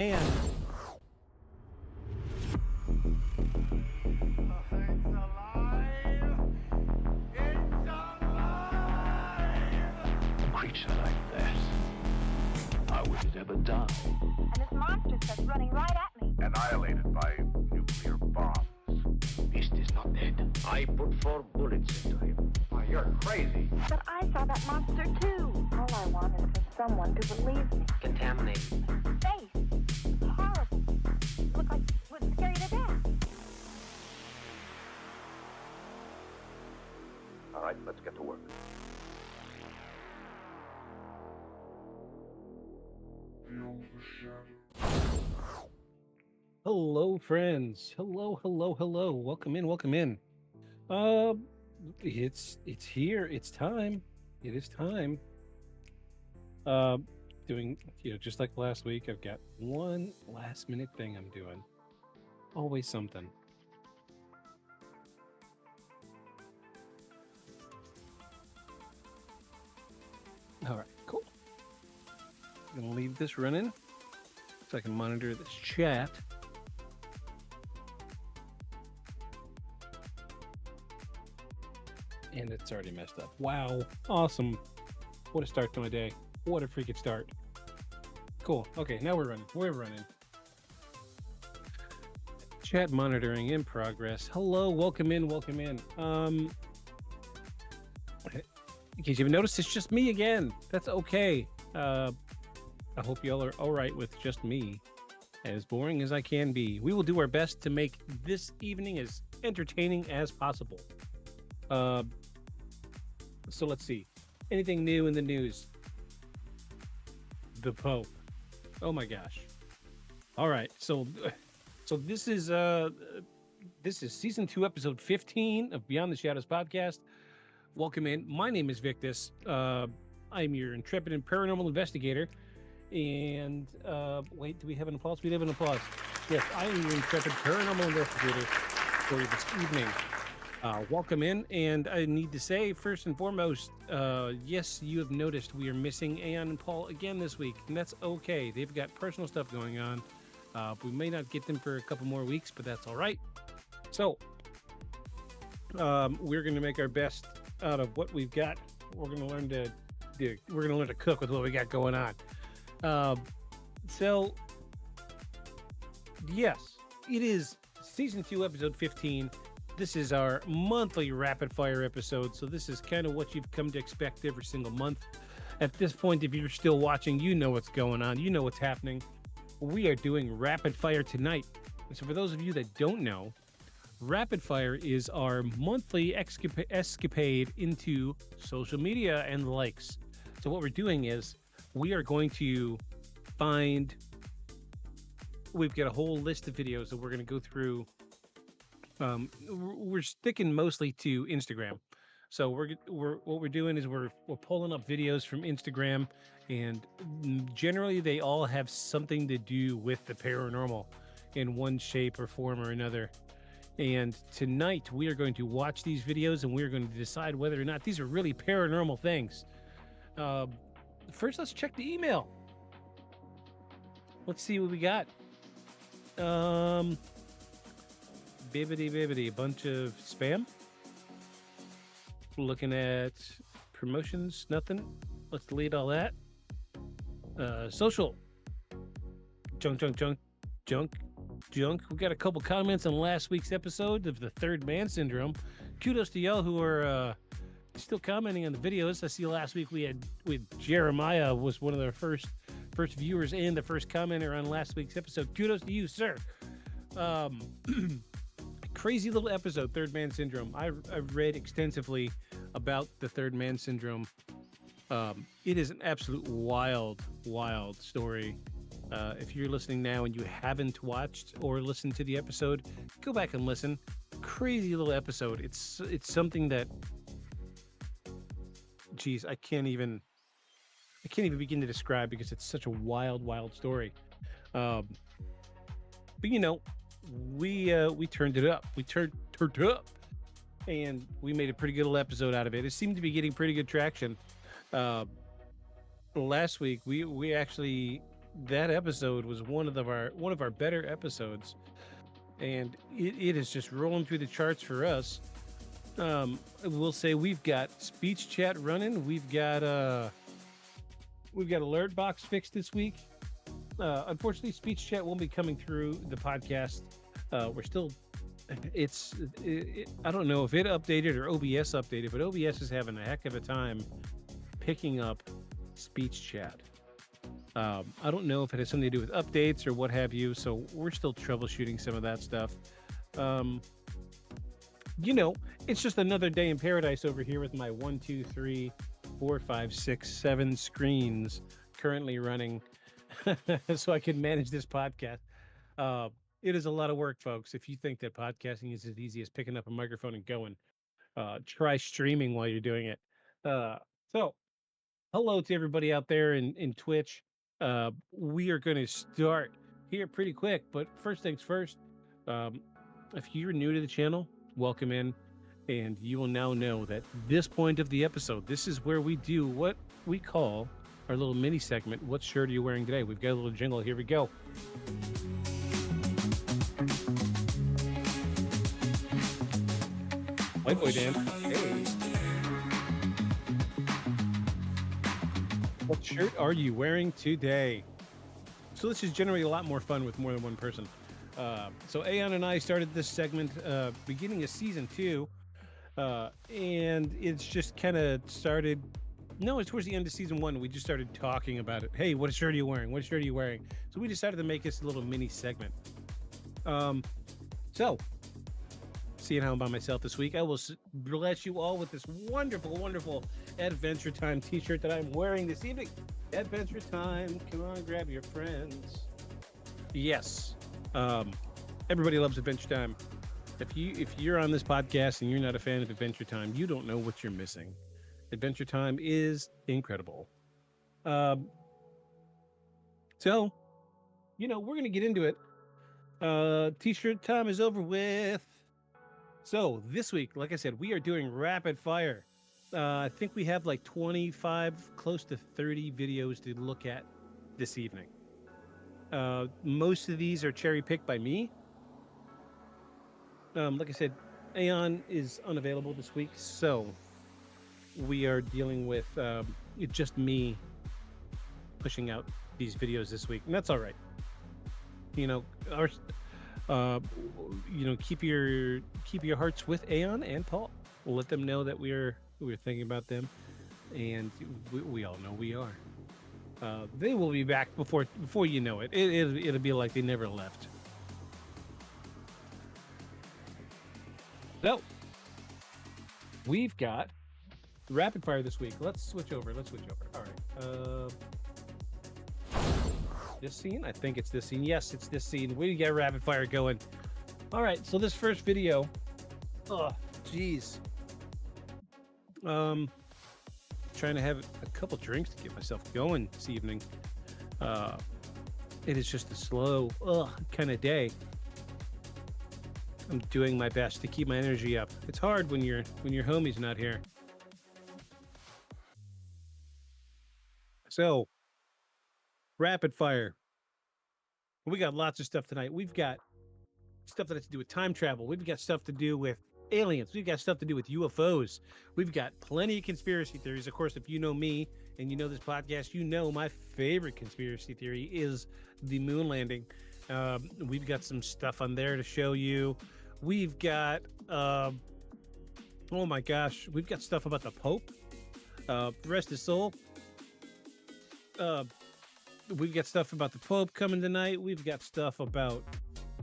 And It's alive! It's alive! A creature like that, how would it ever die? And this monster starts running right at me. Annihilated by nuclear bombs. Beast is not dead. I put 4 bullets into him. Oh, you're crazy. But I saw that monster too. All I want is for someone to believe me. Contaminated. Face. Horrible. Look like it would scare you to death. All right, let's get to work. hello, friends. Hello. Welcome in. Uh, it's here. It's time. It is time. Doing just like last week. I've got one last minute thing I'm doing. Always something. All right, cool. I'm gonna leave this running so I can monitor this chat. And it's already messed up. Wow, awesome. What a start to my day. What a freaking start. Cool. Okay, now we're running. Chat monitoring in progress. Hello, welcome in. In case you haven't noticed, it's just me again. That's okay. I hope y'all are all right with just me. As boring as I can be. We will do our best to make this evening as entertaining as possible. So let's see. Anything new in the news? The Pope. Oh my gosh. All right. So this is season 2, episode 15 of Beyond the Shadows podcast. Welcome in. My name is Victus. I'm your intrepid and paranormal investigator. And wait, do we have an applause? We have an applause. Yes, I am your intrepid paranormal investigator for this evening. Welcome in, and I need to say, first and foremost, yes, you have noticed we are missing Aeon and Paul again this week, and that's okay. They've got personal stuff going on. We may not get them for a couple more weeks, but that's all right. So, we're going to make our best out of what we've got. We're going to learn to cook with what we got going on. So, yes, it is season 2, episode 15. This is our monthly rapid fire episode. So this is kind of what you've come to expect every single month. At this point, if you're still watching, you know what's going on. You know what's happening. We are doing rapid fire tonight. And so for those of you that don't know, rapid fire is our monthly escapade into social media and the likes. So what we're doing is we are going to we've got a whole list of videos that we're going to go through. We're sticking mostly to Instagram. So we're what we're doing is we're pulling up videos from Instagram, and generally they all have something to do with the paranormal in one shape or form or another. And tonight we are going to watch these videos and we're going to decide whether or not these are really paranormal things. First, let's check the email. Let's see what we got. Bibbity, a bunch of spam. Looking at promotions, nothing. Let's delete all that. Social. Junk. We got a couple comments on last week's episode of the Third Man Syndrome. Kudos to y'all who are still commenting on the videos. I see last week we had Jeremiah was one of the first viewers and the first commenter on last week's episode. Kudos to you, sir. Crazy little episode, Third Man Syndrome. I've read extensively about the Third Man Syndrome. It is an absolute wild story. If you're listening now and you haven't watched or listened to the episode, go back and listen. Crazy little episode. It's something that, geez, I can't even begin to describe because it's such a wild story. But we turned it up. We turned it up, and we made a pretty good little episode out of it. It seemed to be getting pretty good traction. Last week we actually that episode was one of our better episodes, and it is just rolling through the charts for us. We'll say we've got speech chat running. We've got alert box fixed this week. Unfortunately, speech chat won't be coming through the podcast. We're still. I don't know if it updated or OBS updated, but OBS is having a heck of a time picking up speech chat. I don't know if it has something to do with updates or what have you. So we're still troubleshooting some of that stuff. It's just another day in paradise over here with my 1, 2, 3, 4, 5, 6, 7 screens currently running so I can manage this podcast. It is a lot of work, folks. If you think that podcasting is as easy as picking up a microphone and going, try streaming while you're doing it. So hello to everybody out there in Twitch. We are going to start here pretty quick, but first things first, if you're new to the channel, welcome in, and you will now know that this point of the episode, this is where we do what we call our little mini segment, What Shirt Are You Wearing Today? We've got a little jingle. Here we go. White boy Dan. Hey. What shirt are you wearing today? So this is generally a lot more fun with more than one person. So Aeon and I started this segment beginning of season 2, and it's just kind of started. No, it's towards the end of season 1. We just started talking about it. Hey, what shirt are you wearing? What shirt are you wearing? So we decided to make this a little mini segment. So seeing how I'm by myself this week, I will bless you all with this wonderful, wonderful Adventure Time t-shirt that I'm wearing this evening. Adventure Time, come on, grab your friends. Yes. Everybody loves Adventure Time. If you're on this podcast and you're not a fan of Adventure Time, you don't know what you're missing. Adventure Time is incredible. So, we're gonna get into it. T-shirt time is over with. So this week, like I said, we are doing rapid fire. I think we have like 25, close to 30 videos to look at this evening. Most of these are cherry picked by me. Like I said, Aeon is unavailable this week, so we are dealing with just me pushing out these videos this week, and that's all right. Keep your hearts with Aeon and Paul. We'll let them know that we're thinking about them, and we all know we are. They will be back before you know it. It'll be like they never left. So we've got rapid fire this week. Let's switch over. All right. This scene? I think it's this scene. Yes, it's this scene. We get rapid fire going. All right. So this first video. Oh, geez. Trying to have a couple drinks to get myself going this evening. It is just a slow, kind of day. I'm doing my best to keep my energy up. It's hard when your homie's not here. So, rapid fire. We got lots of stuff tonight. We've got stuff that has to do with time travel. We've got stuff to do with aliens. We've got stuff to do with UFOs. We've got plenty of conspiracy theories. Of course, if you know me and you know this podcast, you know my favorite conspiracy theory is the moon landing. We've got some stuff on there to show you. We've got, oh my gosh, we've got stuff about the Pope. Rest his soul. We've got stuff about the Pope coming tonight. We've got stuff about,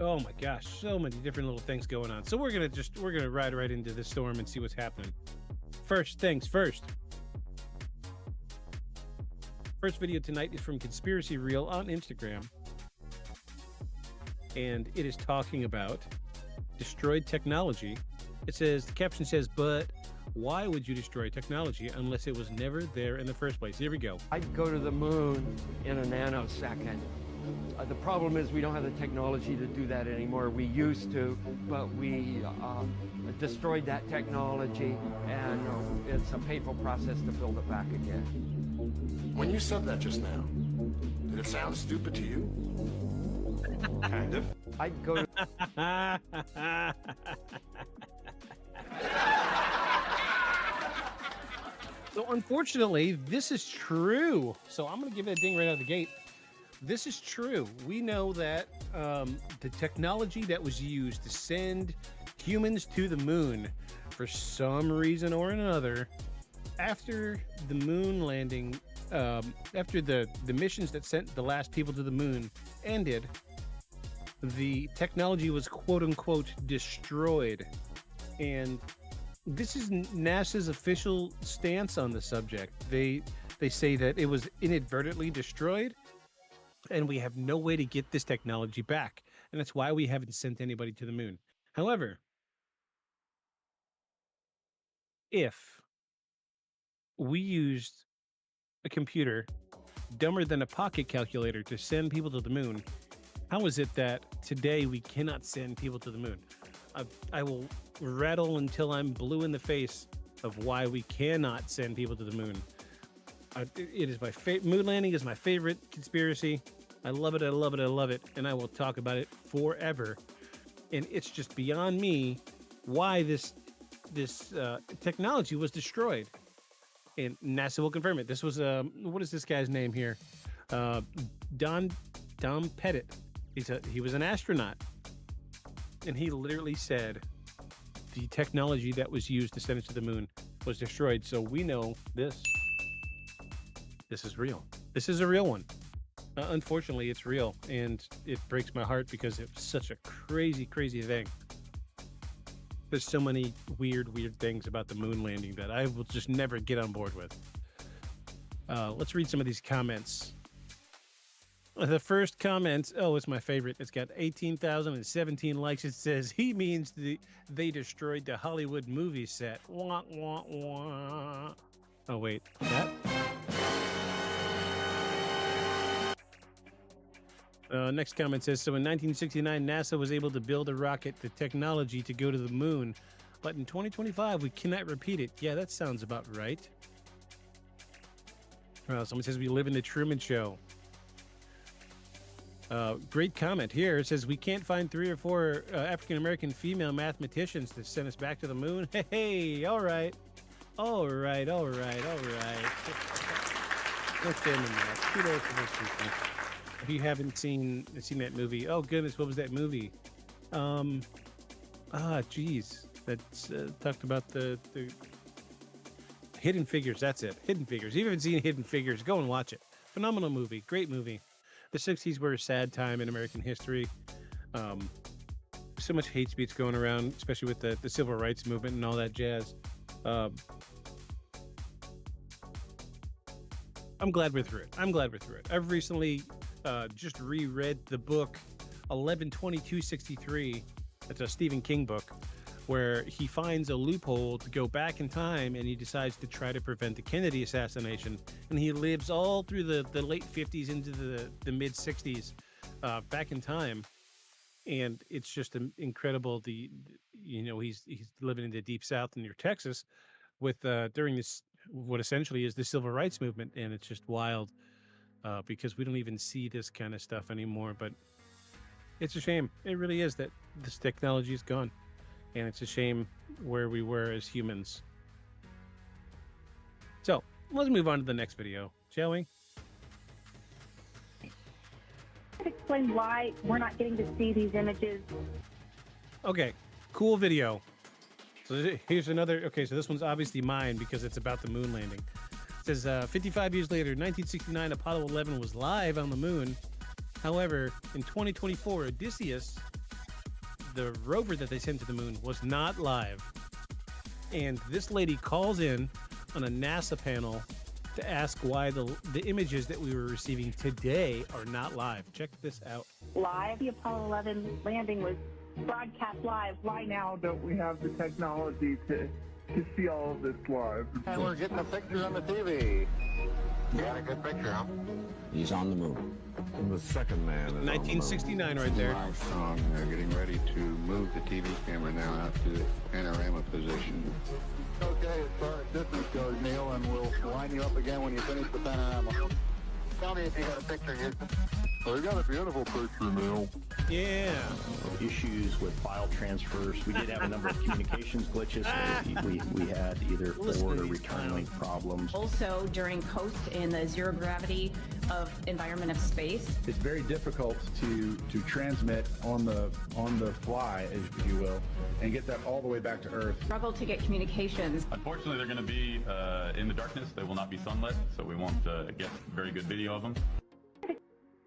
oh my gosh, so many different little things going on. So we're gonna ride right into this storm and see what's happening. First things first. First video tonight is from Conspiracy Reel on Instagram, and it is talking about destroyed technology. It says, the caption says, but why would you destroy technology unless it was never there in the first place? Here we go. I'd go to the moon in a nanosecond. The problem is we don't have the technology to do that anymore. We used to, but we destroyed that technology, and it's a painful process to build it back again. When you said that just now, Did it sound stupid to you? Kind of. I'd go to So unfortunately, this is true. So I'm going to give it a ding right out of the gate. This is true. We know that the technology that was used to send humans to the moon, for some reason or another, after the moon landing, after the missions that sent the last people to the moon ended, the technology was quote unquote destroyed. And this is NASA's official stance on the subject. They say that it was inadvertently destroyed, and we have no way to get this technology back. And that's why we haven't sent anybody to the moon. However, if we used a computer dumber than a pocket calculator to send people to the moon, how is it that today we cannot send people to the moon? I will rattle until I'm blue in the face of why we cannot send people to the moon. It is my moon landing is my favorite conspiracy. I love it. I love it. I love it. And I will talk about it forever. And it's just beyond me why this technology was destroyed. And NASA will confirm it. This was what is this guy's name here? Don Pettit. He was an astronaut, and he literally said the technology that was used to send us to the moon was destroyed. So we know this is real. This is a real one. Unfortunately, it's real, and it breaks my heart because it's such a crazy thing. There's so many weird things about the moon landing that I will just never get on board with. Let's read some of these comments. The first comment, it's my favorite. It's got 18,017 likes. It says, he means they destroyed the Hollywood movie set. Wah, wah, wah. Oh, wait. That? Next comment says, so in 1969, NASA was able to build a rocket, the technology to go to the moon. But in 2025, we cannot repeat it. Yeah, that sounds about right. Someone says, we live in the Truman Show. Great comment here. It says, we can't find 3 or 4 African-American female mathematicians to send us back to the moon. Hey, all right. All right. Don't stand in that. Kudos to those people. If you haven't seen that movie, oh goodness, what was that movie? Geez, that's talked about the Hidden Figures. That's it, Hidden Figures. If you haven't seen Hidden Figures, go and watch it. Phenomenal movie, great movie. The 60s were a sad time in American history. So much hate speech going around, especially with the civil rights movement and all that jazz. I'm glad we're through it. I've recently just reread the book 11/22/63. It's a Stephen King book where he finds a loophole to go back in time, and he decides to try to prevent the Kennedy assassination. And he lives all through the late 50s into the mid 60s back in time. And it's just incredible. He's living in the deep South near Texas with during this what essentially is the civil rights movement, and it's just wild. Because we don't even see this kind of stuff anymore. But it's a shame. It really is that this technology is gone. And it's a shame where we were as humans. So let's move on to the next video, shall we? Explain why we're not getting to see these images. Okay, cool video. So here's another. Okay, so this one's obviously mine because it's about the moon landing. It says 55 years later, 1969, Apollo 11 was live on the moon. However, in 2024, Odysseus, the rover that they sent to the moon, was not live. And this lady calls in on a NASA panel to ask why the images that we were receiving today are not live. Check this out. Live, the Apollo 11 landing was broadcast live. Why now Don't we have the technology to see all of this live? And we're getting a picture on the TV. Got a good picture, huh? He's on the moon. And the second man is 1969 right there. Armstrong, they're getting ready to move the TV camera now out to the panorama position. Okay, as far as distance goes, Neil, and we'll line you up again when you finish the panorama. Tell me if you got a picture, Houston. I got a beautiful picture now. Yeah. Issues with file transfers. We did have a number of communications glitches. We had either Listen forward to or these return clowns. link problems. Also, during coast in the zero gravity of environment of space, It's very difficult to transmit on the fly, as you will, and get that all the way back to Earth. struggle to get communications. Unfortunately, they're going to be in the darkness. They will not be sunlit, so we won't get very good video of them.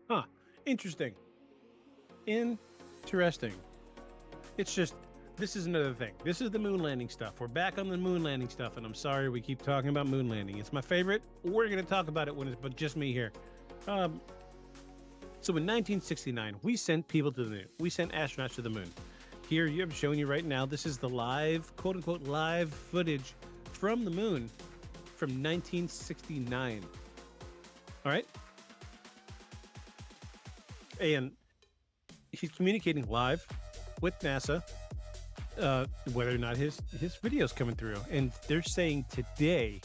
Huh. Interesting. Interesting. It's just, this is another thing. This is the moon landing stuff. We're back on the moon landing stuff, and I'm sorry we keep talking about moon landing. It's my favorite. We're going to talk about it when it's but just me here. So in 1969, we sent people to the moon. We sent astronauts to the moon. Here, I'm showing you right now, this is the live, quote unquote, live footage from the moon from 1969. All right? And he's communicating live with NASA, whether or not his video's coming through. And they're saying today,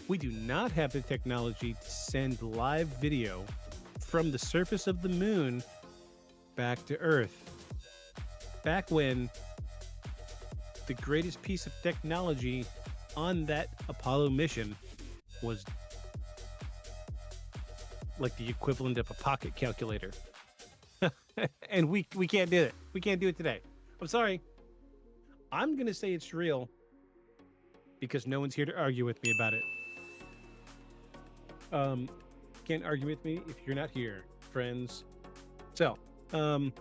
we do not have the technology to send live video from the surface of the moon back to Earth. Back when the greatest piece of technology on that Apollo mission was like the equivalent of a pocket calculator. And we can't do it. We can't do it today. I'm sorry. I'm going to say it's real because no one's here to argue with me about it. Can't argue with me if you're not here, friends. So, we're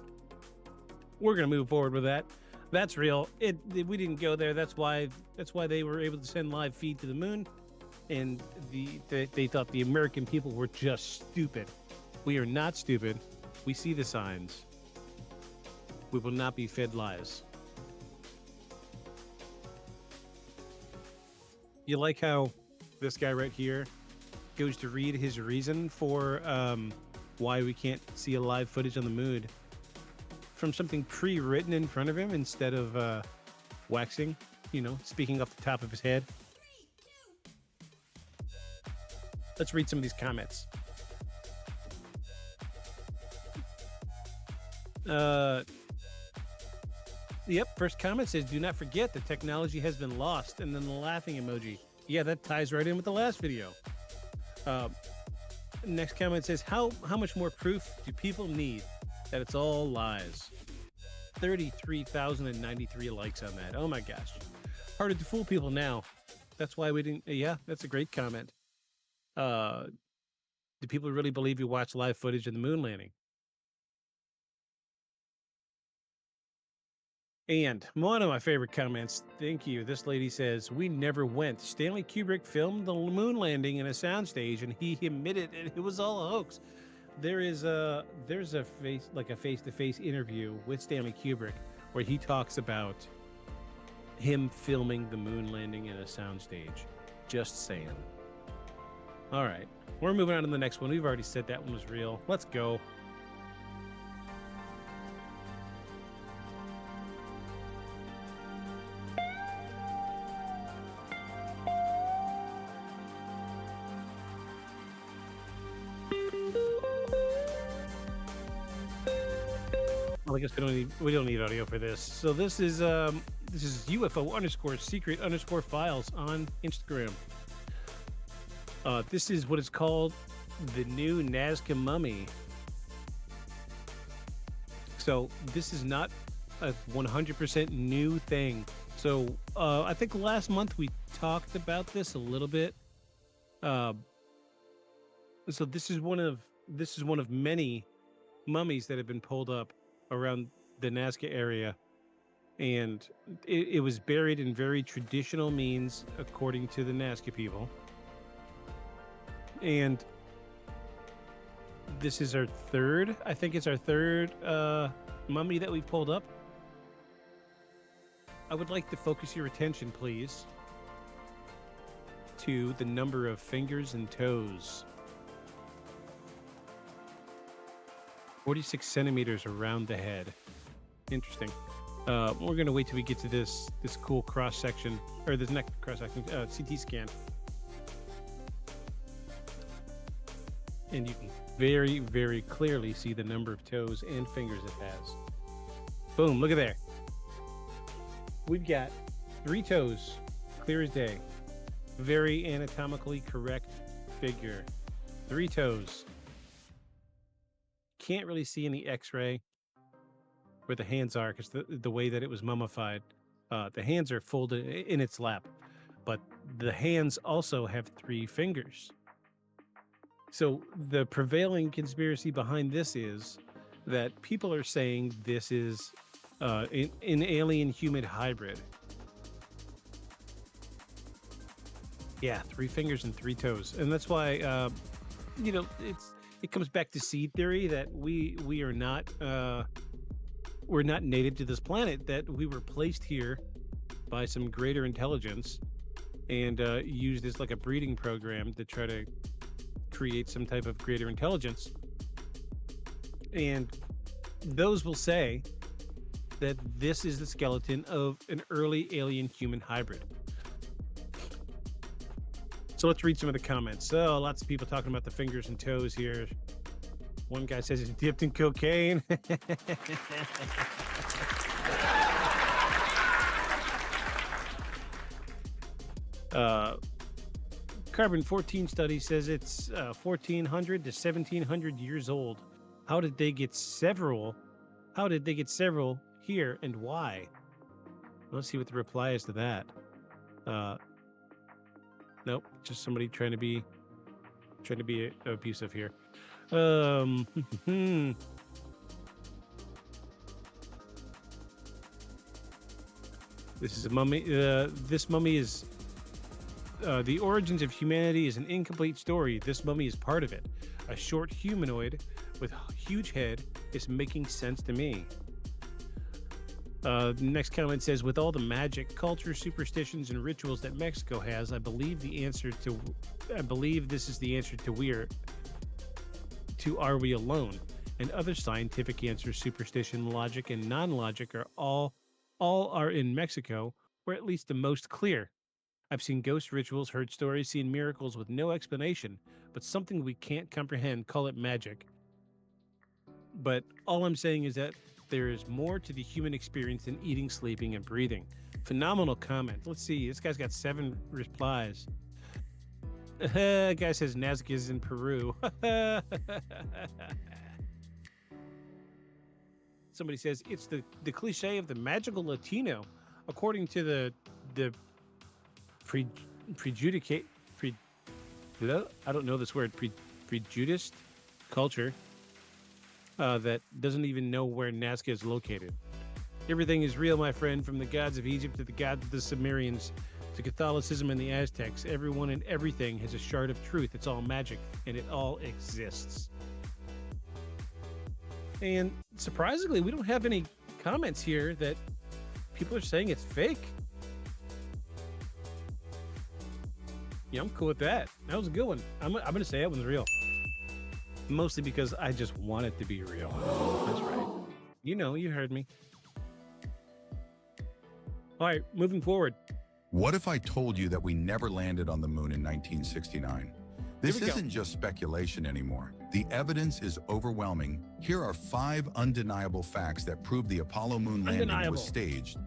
going to move forward with that. That's real. We didn't go there. That's why they were able to send live feed to the moon. And they thought the American people were just stupid. We are not stupid. We see the signs. We will not be fed lies. You like how this guy right here goes to read his reason for why we can't see a live footage on the moon from something pre-written in front of him instead of waxing, speaking off the top of his head. Let's read some of these comments. Yep, first comment says, do not forget the technology has been lost, and then the laughing emoji. Yeah, that ties right in with the last video. Next comment says, how much more proof do people need that it's all lies? 33,093 likes on that. Oh my gosh. Harder to fool people now. That's why we didn't. Yeah, that's a great comment. Do people really believe you watched live footage of the moon landing? And one of my favorite comments, thank you. This lady says, we never went. Stanley Kubrick filmed the moon landing in a soundstage and he admitted it was all a hoax. There's a face-to-face interview with Stanley Kubrick where he talks about him filming the moon landing in a soundstage. Just saying. All right, we're moving on to the next one. We've already said that one was real. Let's go. Well, I guess we don't need audio for this. So this is UFO_secret_files on Instagram. This is what is called the new Nazca mummy. So this is not a 100% new thing. So I think last month we talked about this a little bit. So this is one of many mummies that have been pulled up around the Nazca area, and it was buried in very traditional means, according to the Nazca people. And this is our third, I think it's our third mummy that we've pulled up. I would like to focus your attention, please, to the number of fingers and toes. 46 centimeters around the head. Interesting. We're going to wait till we get to this cool cross-section, or this next cross-section, CT scan. and you can very, very clearly see the number of toes and fingers it has. Boom, look at there. We've got 3 toes, clear as day. Very anatomically correct figure. 3 toes. Can't really see in the x-ray where the hands are because the way that it was mummified. The hands are folded in its lap, but the hands also have 3 fingers. So the prevailing conspiracy behind this is that people are saying this is an alien-human hybrid. Yeah, 3 fingers and 3 toes, and that's why it comes back to seed theory that we are not we're not native to this planet, that we were placed here by some greater intelligence and used as like a breeding program to try to create some type of greater intelligence. And those will say that this is the skeleton of an early alien human hybrid. So let's read some of the comments. So lots of people talking about the fingers and toes here. One guy says he's dipped in cocaine. Carbon 14 study says it's 1400 to 1700 years old. How did they get several here, and why? Let's see what the reply is to that. Nope, just somebody trying to be abusive here. This is a mummy. This mummy is the origins of humanity is an incomplete story. This mummy is part of it. A short humanoid with a huge head is making sense to me. The next comment says, with all the magic, culture, superstitions, and rituals that Mexico has, I believe this is the answer to are we alone? And other scientific answers, superstition, logic, and non-logic are all are in Mexico, or at least the most clear. I've seen ghost rituals, heard stories, seen miracles with no explanation, but something we can't comprehend, call it magic. But all I'm saying is that there is more to the human experience than eating, sleeping, and breathing. Phenomenal comment. Let's see. This guy's got 7 replies. Guy says Nazca is in Peru. Somebody says it's the cliche of the magical Latino. According to the I don't know this word, prejudiced culture that doesn't even know where Nazca is located. Everything is real, my friend, from the gods of Egypt to the gods of the Sumerians to Catholicism and the Aztecs. Everyone and everything has a shard of truth. It's all magic, and it all exists. And surprisingly, we don't have any comments here that people are saying it's fake. Yeah, I'm cool with that. That was a good one. I'm going to say that one's real. Mostly because I just want it to be real. That's right. You heard me. All right, moving forward. What if I told you that we never landed on the moon in 1969? This isn't just speculation anymore. The evidence is overwhelming. Here are 5 undeniable facts that prove the Apollo moon landing was staged.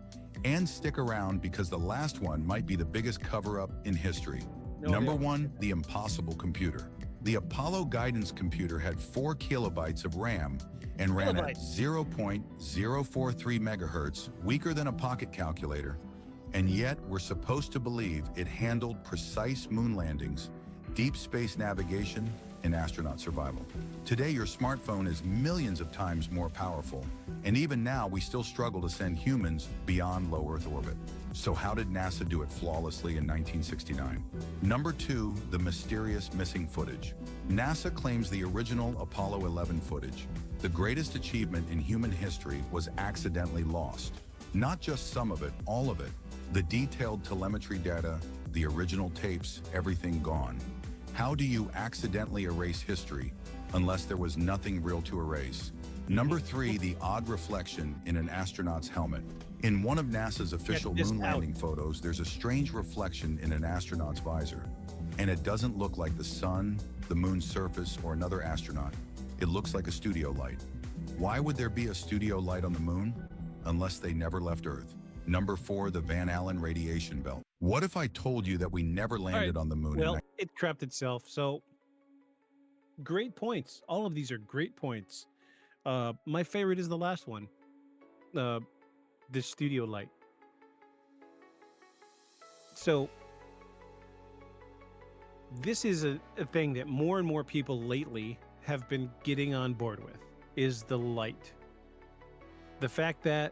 And stick around because the last one might be the biggest cover-up in history. Number 1, the impossible computer. The Apollo guidance computer had 4 kilobytes of RAM and ran at 0.043 megahertz, weaker than a pocket calculator. And yet we're supposed to believe it handled precise moon landings, deep space navigation, and astronaut survival. Today, your smartphone is millions of times more powerful, and even now we still struggle to send humans beyond low Earth orbit. So how did NASA do it flawlessly in 1969? Number 2, the mysterious missing footage. NASA claims the original Apollo 11 footage, the greatest achievement in human history, was accidentally lost. Not just some of it, all of it. The detailed telemetry data, the original tapes, everything gone. How do you accidentally erase history unless there was nothing real to erase? Number 3, the odd reflection in an astronaut's helmet. In one of NASA's official moon landing photos, there's a strange reflection in an astronaut's visor. And it doesn't look like the sun the moon's surface, or another astronaut, it looks like a studio light. Why would there be a studio light on the moon? Unless they never left Earth. Number 4, the Van Allen radiation belt. What if I told you that we never landed on the moon? Well, it crapped itself. So great points. All of these are great points. My favorite is the last one. The studio light. So this is a thing that more and more people lately have been getting on board with, is the light. The fact that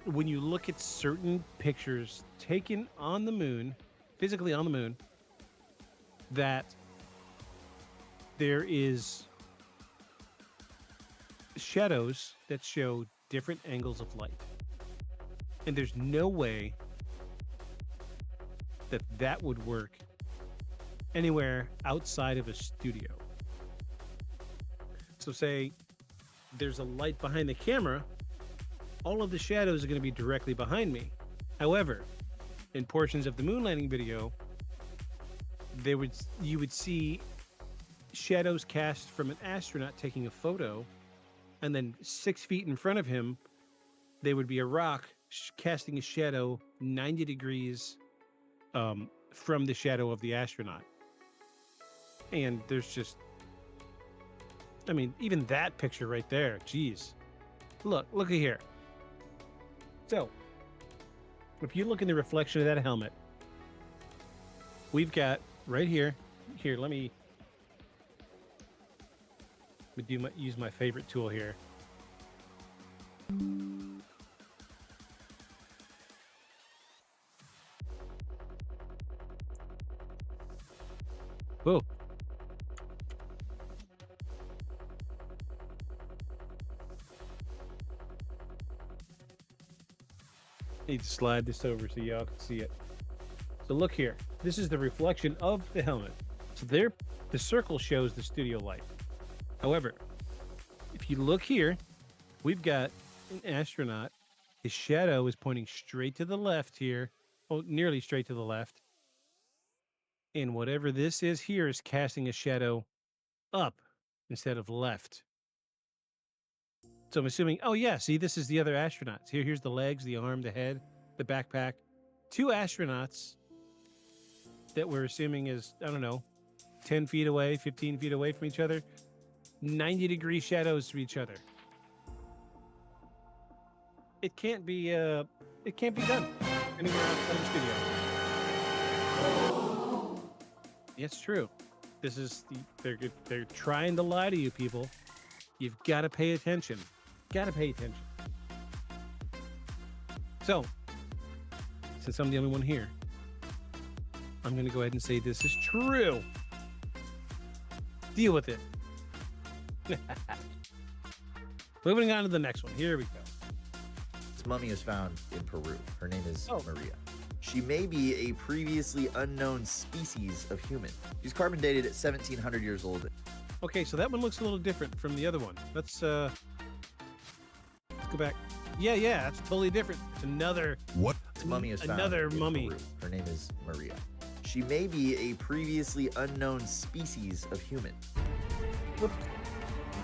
when you look at certain pictures taken on the moon, physically on the moon, that there is shadows that show different angles of light. And there's no way that that would work anywhere outside of a studio. So say there's a light behind the camera, all of the shadows are going to be directly behind me. However, in portions of the moon landing video, you would see shadows cast from an astronaut taking a photo, and then 6 feet in front of him, there would be a rock casting a shadow 90 degrees from the shadow of the astronaut. And there's just, I mean, even that picture right there, geez. Look at here. So, if you look in the reflection of that helmet, we've got right here, let me use my favorite tool here. Whoa. Need to slide this over so y'all can see it. So look here. This is the reflection of the helmet. So there, the circle shows the studio light. However, if you look here, we've got an astronaut. His shadow is pointing straight to the left here. Oh, nearly straight to the left. And whatever this is here is casting a shadow up instead of left. So I'm assuming, oh yeah, see, this is the other astronauts. Here's the legs, the arm, the head, the backpack. 2 astronauts that we're assuming is, I don't know, 10 feet away, 15 feet away from each other. 90-degree shadows to each other. It can't be done anywhere outside the studio. Yeah, it's true. This is they're trying to lie to you people. You've got to pay attention. So, since I'm the only one here, I'm going to go ahead and say this is true. Deal with it. Moving on to the next one. Here we go. This mummy is found in Peru. Her name is Maria. She may be a previously unknown species of human. She's carbon dated at 1,700 years old. Okay, so that one looks a little different from the other one. Let's go back. Yeah, that's totally different. It's another This mummy is found another in mummy. Peru. Her name is Maria. She may be a previously unknown species of human. Whoops.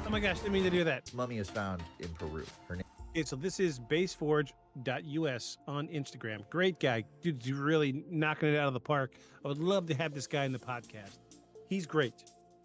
Oh my gosh, didn't mean to do that. This mummy is found in Peru. Her name. Okay, so this is baseforge.us on Instagram. Great guy. Dude's really knocking it out of the park. I would love to have this guy in the podcast. He's great.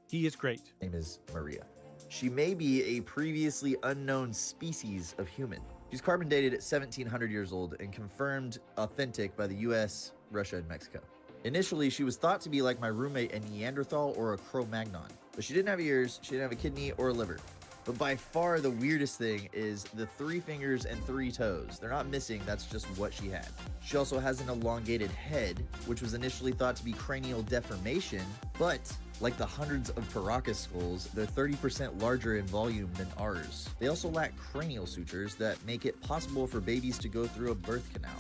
He is great. Her name is Maria. She may be a previously unknown species of human. She's carbon dated at 1,700 years old and confirmed authentic by the US, Russia, and Mexico. Initially, she was thought to be like my roommate, a Neanderthal or a Cro-Magnon, but she didn't have ears, she didn't have a kidney or a liver. But by far the weirdest thing is the 3 fingers and 3 toes. They're not missing, that's just what she had. She also has an elongated head, which was initially thought to be cranial deformation, but like the hundreds of Paracas skulls, they're 30% larger in volume than ours. They also lack cranial sutures that make it possible for babies to go through a birth canal.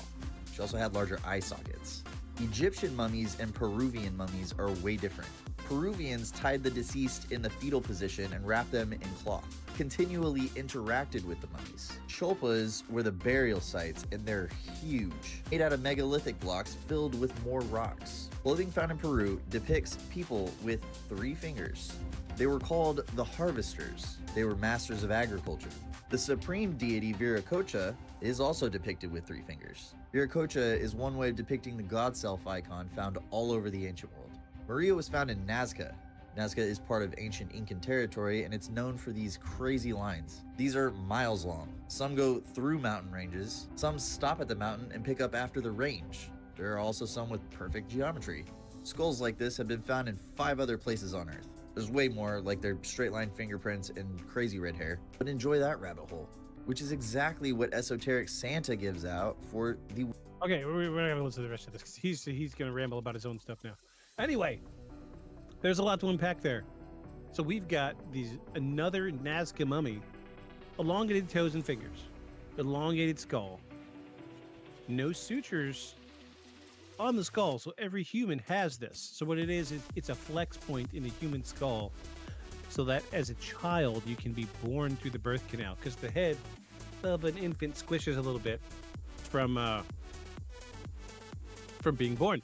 She also had larger eye sockets. Egyptian mummies and Peruvian mummies are way different. Peruvians tied the deceased in the fetal position and wrapped them in cloth, continually interacted with the mummies, cholpas were the burial sites, and they're huge, made out of megalithic blocks filled with more rocks. Clothing found in Peru depicts people with 3 fingers. They were called the harvesters. They were masters of agriculture. The supreme deity Viracocha is also depicted with 3 fingers. Viracocha is one way of depicting the god self icon found all over the ancient world. Maria was found in Nazca. Nazca is part of ancient Incan territory, and it's known for these crazy lines. These are miles long. Some go through mountain ranges. Some stop at the mountain and pick up after the range. There are also some with perfect geometry. Skulls like this have been found in 5 other places on Earth. There's way more, like their straight line fingerprints and crazy red hair, but enjoy that rabbit hole, which is exactly what esoteric Santa gives out for the... Okay, we're not going to listen to the rest of this, because he's going to ramble about his own stuff now. Anyway, there's a lot to unpack there. So we've got another Nazca mummy, elongated toes and fingers, elongated skull, no sutures on the skull, so every human has this. So what it is it's a flex point in the human skull, so that as a child you can be born through the birth canal, because the head of an infant squishes a little bit from being born.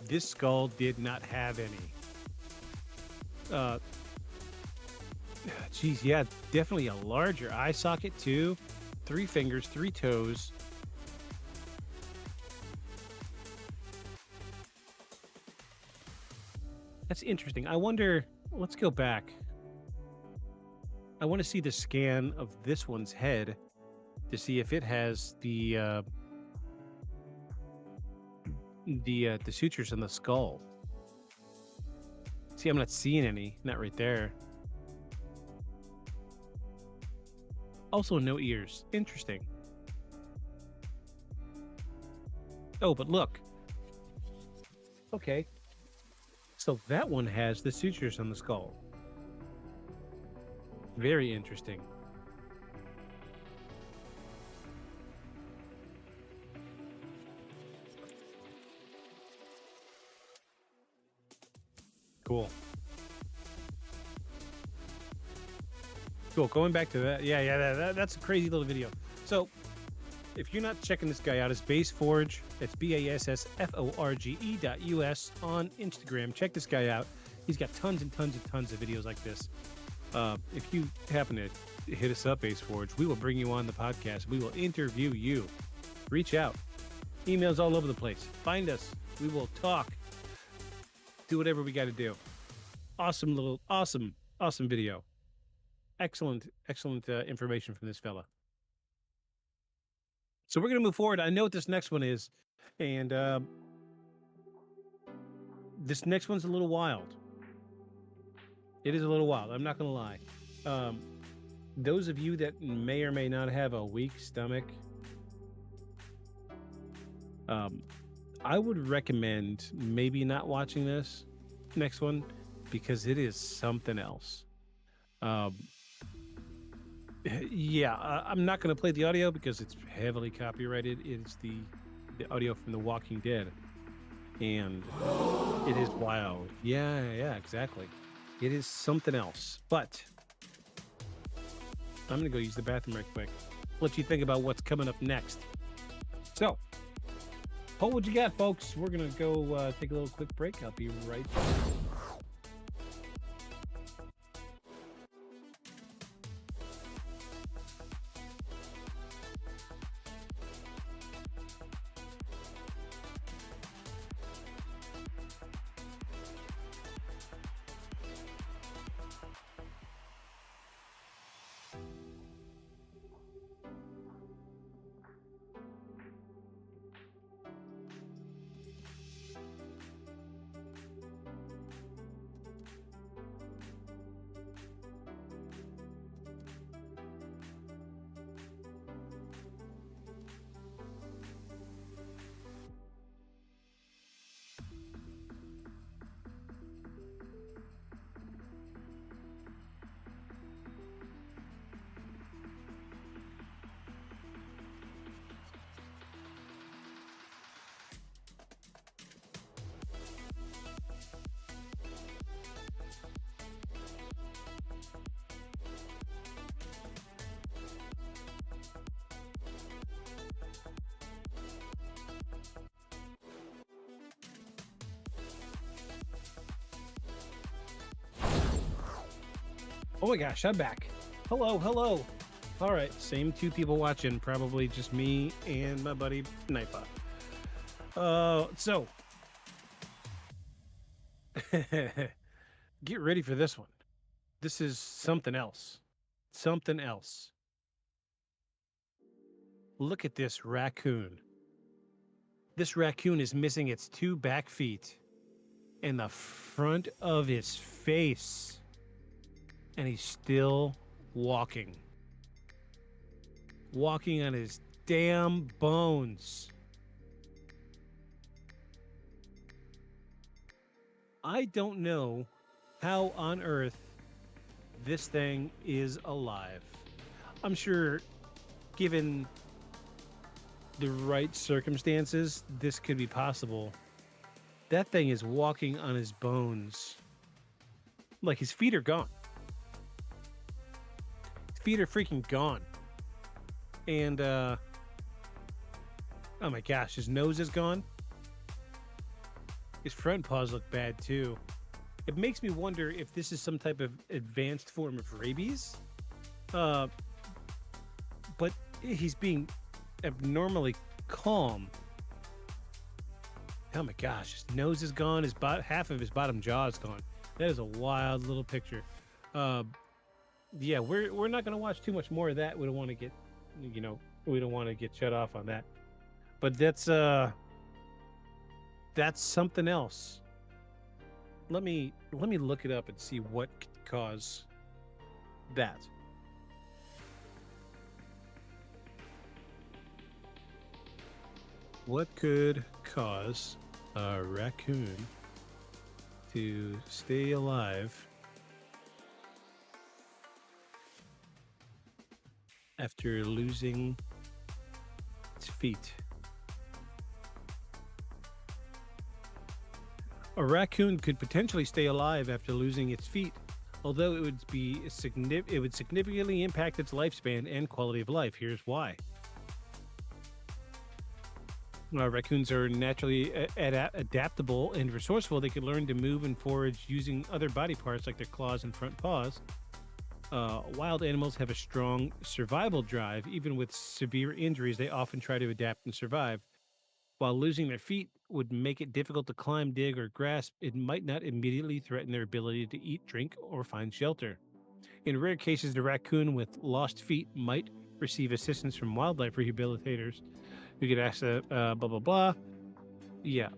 This skull did not have any. Geez, yeah, definitely a larger eye socket too. 3 fingers, 3 toes. That's interesting. I wonder, let's go back. I want to see the scan of this one's head to see if it has the sutures in the skull. See, I'm not seeing any. Not right there. Also, no ears. Interesting. Oh, but look. Okay. So that one has the sutures on the skull. Very interesting. Cool. Cool. Going back to that. Yeah, that's a crazy little video. So, if you're not checking this guy out, it's BassForge. It's BASSFORGE.US on Instagram. Check this guy out. He's got tons and tons and tons of videos like this. If you happen to hit us up, BassForge, we will bring you on the podcast. We will interview you. Reach out. Emails all over the place. Find us. We will talk. Do whatever we got to do. Awesome video. Excellent information from this fella. So we're going to move forward. I know what this next one is, and this next one's a little wild. It is a little wild. I'm not going to lie. Those of you that may or may not have a weak stomach, I would recommend maybe not watching this next one, because it is something else. Yeah, I'm not going to play the audio because it's heavily copyrighted. It's the audio from The Walking Dead, and it is wild. Yeah, exactly. It is something else. But I'm going to go use the bathroom right quick. Let you think about what's coming up next. So, hold what you got, folks. We're going to go take a little quick break. I'll be right back. Oh my gosh, I'm back. Hello, hello. All right, same two people watching, probably just me and my buddy Nightbot. So get ready for this one. This is something else. Something else. Look at this raccoon. This raccoon is missing its 2 back feet and the front of his face. And he's still walking. Walking on his damn bones. I don't know how on earth this thing is alive. I'm sure, given the right circumstances, this could be possible. That thing is walking on his bones. Like, his feet are gone. His feet are freaking gone. And, oh my gosh, his nose is gone. His front paws look bad too. It makes me wonder if this is some type of advanced form of rabies. But he's being abnormally calm. Oh my gosh, his nose is gone. Half of his bottom jaw is gone. That is a wild little picture. Yeah, we're not gonna watch too much more of that. We don't want to get, we don't want to get shut off on that. But that's something else. Let me look it up and see what could cause that. What could cause a raccoon to stay alive after losing its feet? A raccoon could potentially stay alive after losing its feet, although it would significantly impact its lifespan and quality of life. Here's why. Raccoons are naturally adaptable and resourceful. They can learn to move and forage using other body parts like their claws and front paws. Wild animals have a strong survival drive. Even with severe injuries, they often try to adapt and survive. While losing their feet would make it difficult to climb, dig, or grasp, it might not immediately threaten their ability to eat, drink, or find shelter. In rare cases, the raccoon with lost feet might receive assistance from wildlife rehabilitators who could ask blah, blah, blah. Yeah.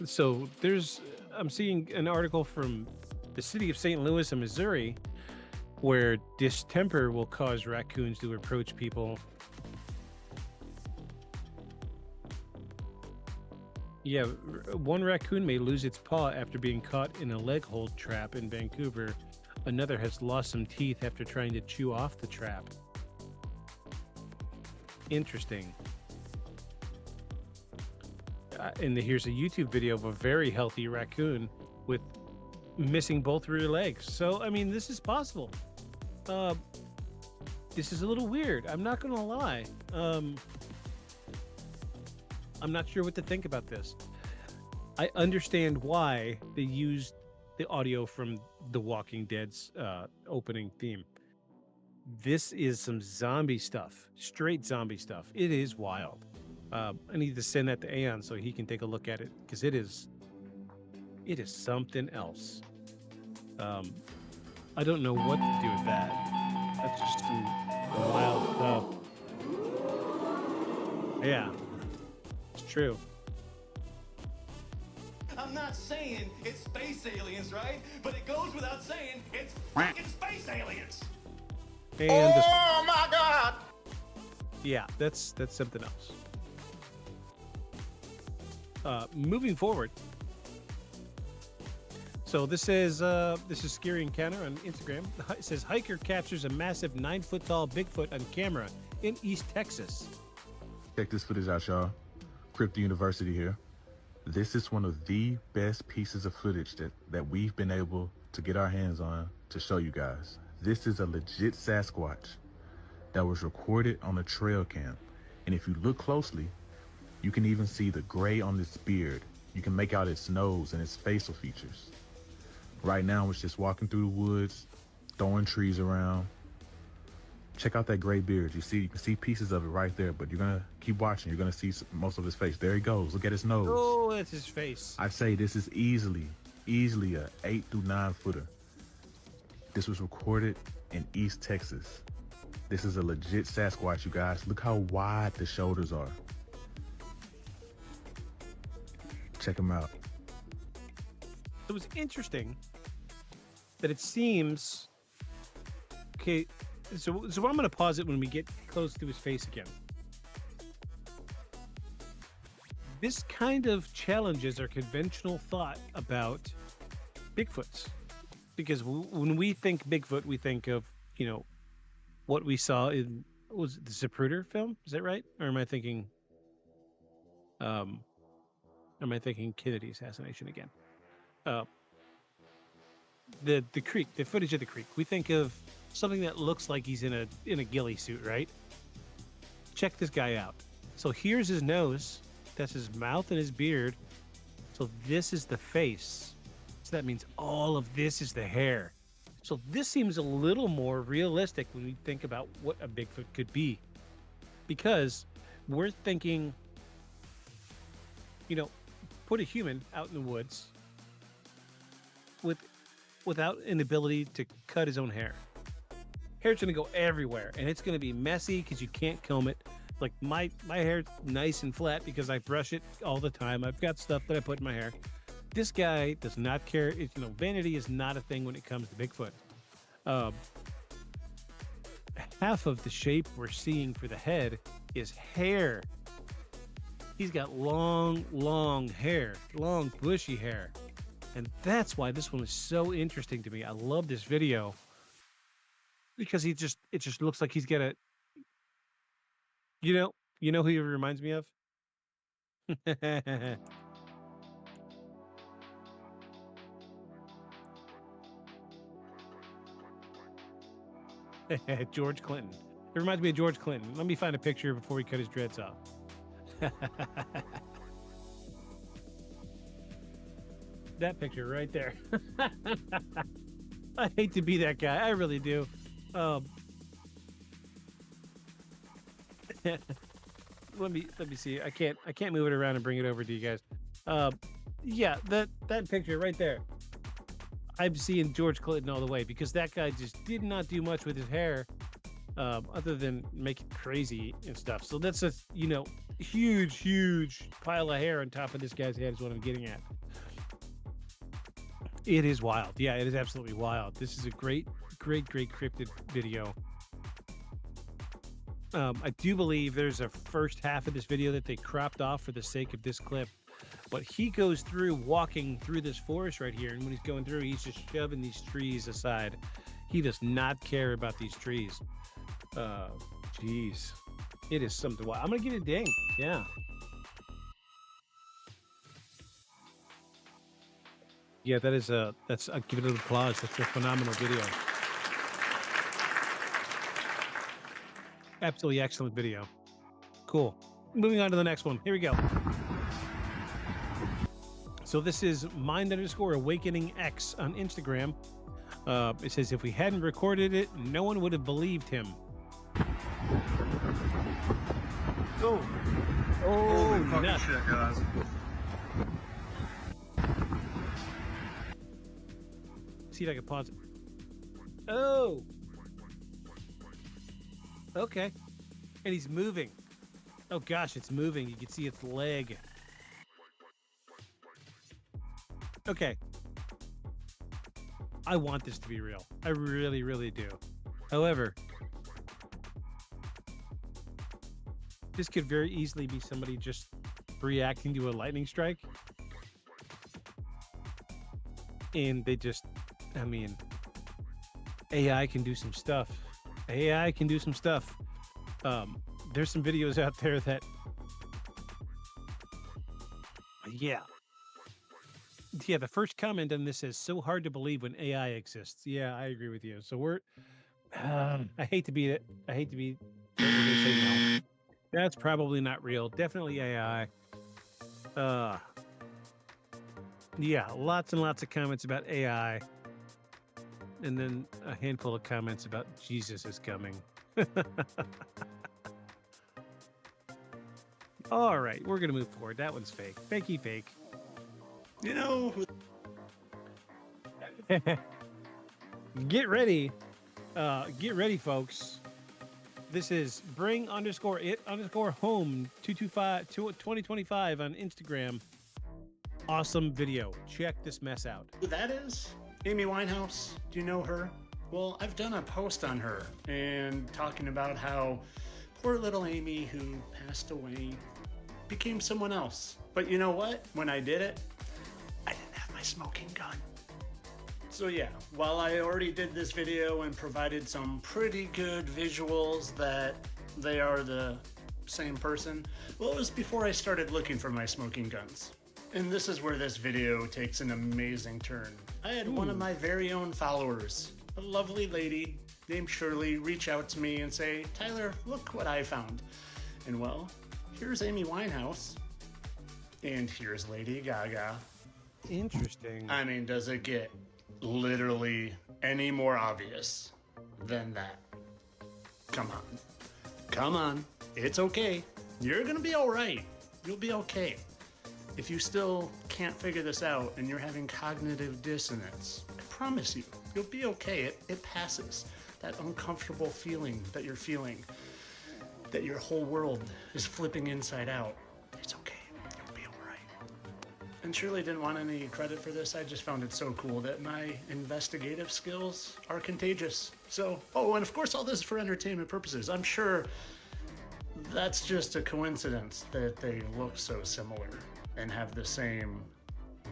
So I'm seeing an article from the city of St. Louis, Missouri, where distemper will cause raccoons to approach people. Yeah, one raccoon may lose its paw after being caught in a leg hold trap in Vancouver. Another has lost some teeth after trying to chew off the trap. Interesting. And here's a YouTube video of a very healthy raccoon with missing both rear legs. So, I mean, this is possible. This is a little weird. I'm not going to lie. I'm not sure what to think about this. I understand why they used the audio from The Walking Dead's opening theme. This is some zombie stuff, straight zombie stuff. It is wild. I need to send that to Aeon so he can take a look at it, because it is something else. I don't know what to do with that. That's just some wild stuff. Yeah, it's true. I'm not saying it's space aliens, right? But it goes without saying it's fucking space aliens. And oh my God! Yeah, that's something else. Moving forward. So this is Scary Encounter on Instagram. It says hiker captures a massive 9-foot-tall Bigfoot on camera in East Texas. Check this footage out, y'all. Crypto University here. This is one of the best pieces of footage that we've been able to get our hands on to show you guys. This is a legit Sasquatch that was recorded on a trail cam. And if you look closely, You can even see the gray on its beard. You can make out its nose and its facial features. Right now, it's just walking through the woods, throwing trees around. Check out that gray beard. You can see pieces of it right there, but you're gonna keep watching. You're gonna see most of his face. There he goes. Look at his nose. Oh, that's his face. I'd say this is easily a 8 through 9 footer. This was recorded in East Texas. This is a legit Sasquatch, you guys. Look how wide the shoulders are. Check him out. It was interesting that it seems... Okay, so I'm going to pause it when we get close to his face again. This kind of challenges our conventional thought about Bigfoots. Because when we think Bigfoot, we think of, what we saw in, was it the Zapruder film? Is that right? Or am I thinking Kennedy assassination again? The creek, the footage of the creek. We think of something that looks like he's in a ghillie suit, right? Check this guy out. So here's his nose. That's his mouth and his beard. So this is the face. So that means all of this is the hair. So this seems a little more realistic when we think about what a Bigfoot could be. Because we're thinking, put a human out in the woods without an ability to cut his own hair. Hair's gonna go everywhere, and it's gonna be messy because you can't comb it. Like my hair's nice and flat because I brush it all the time. I've got stuff that I put in my hair. This guy does not care. Vanity is not a thing when it comes to Bigfoot. Half of the shape we're seeing for the head is hair. He's got long hair, long bushy hair. And that's why this one is so interesting to me. I love this video because it just looks like he's got a, you know who he reminds me of? George Clinton. It reminds me of George Clinton. Let me find a picture before he cut his dreads off. That picture right there. I hate to be that guy. I really do. Let me see. I can't move it around and bring it over to you guys. Yeah, that picture right there. I'm seeing George Clinton all the way because that guy just did not do much with his hair, other than make it crazy and stuff. So that's a huge pile of hair on top of this guy's head is what I'm getting at. It is wild. Yeah, it is absolutely wild. This is a great cryptid video. I do believe there's a first half of this video that they cropped off for the sake of this clip. But he goes through walking through this forest right here, and when he's going through, he's just shoving these trees aside. He does not care about these trees. Jeez. It is something wild. I'm gonna give it a ding. Yeah. Yeah, I'll give it an applause. That's a phenomenal video. Absolutely excellent video. Cool. Moving on to the next one. Here we go. So this is mind_awakening_X on Instagram. It says, if we hadn't recorded it, no one would have believed him. Oh, holy fucking shit, guys. See if I can pause it. Oh. Okay. And he's moving. Oh gosh, it's moving. You can see its leg. Okay. I want this to be real. I really do. However, this could very easily be somebody just reacting to a lightning strike. And they just, AI can do some stuff. AI can do some stuff. There's some videos out there that, yeah, the first comment on this is so hard to believe when AI exists. Yeah, I agree with you. So I hate to be it. I hate to be what we're gonna say now. That's probably not real. Definitely AI. Yeah, lots and lots of comments about AI. And then a handful of comments about Jesus is coming. All right, we're going to move forward. That one's fake. Fakey fake. You know, Get ready. Get ready, folks. This is bring_it_home 2025 on Instagram. Awesome video. Check this mess out. who that is? Amy Winehouse. Do you know her? Well, I've done a post on her and talking about how poor little Amy, who passed away, became someone else. But you know what? When I did it, I didn't have my smoking gun. So yeah, while I already did this video and provided some pretty good visuals that they are the same person, well, it was before I started looking for my smoking guns. And this is where this video takes an amazing turn. I had one of my very own followers, a lovely lady named Shirley, reach out to me and say, Tyler, look what I found. And well, here's Amy Winehouse, and here's Lady Gaga. Interesting. I mean, does it get literally any more obvious than that? Come on. Come on. It's okay. You're gonna be all right. You'll be okay. If you still can't figure this out and you're having cognitive dissonance, I promise you, you'll be okay. It passes. That uncomfortable feeling that you're feeling, that your whole world is flipping inside out, it's okay. You'll be all right. And Shirley didn't want any credit for this. I just found it so cool that my investigative skills are contagious. So, oh, and of course all this is for entertainment purposes. I'm sure that's just a coincidence that they look so similar and have the same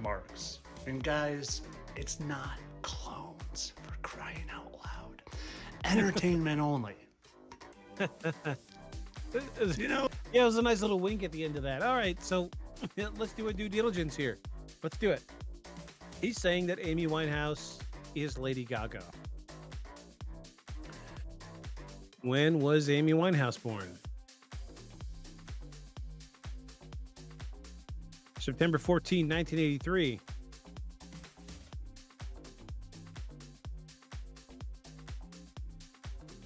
marks. And guys, it's not clones, for crying out loud. Entertainment only. You know? Yeah, it was a nice little wink at the end of that. All right, so let's do a due diligence here. Let's do it. He's saying that Amy Winehouse is Lady Gaga. When was Amy Winehouse born? September 14, 1983.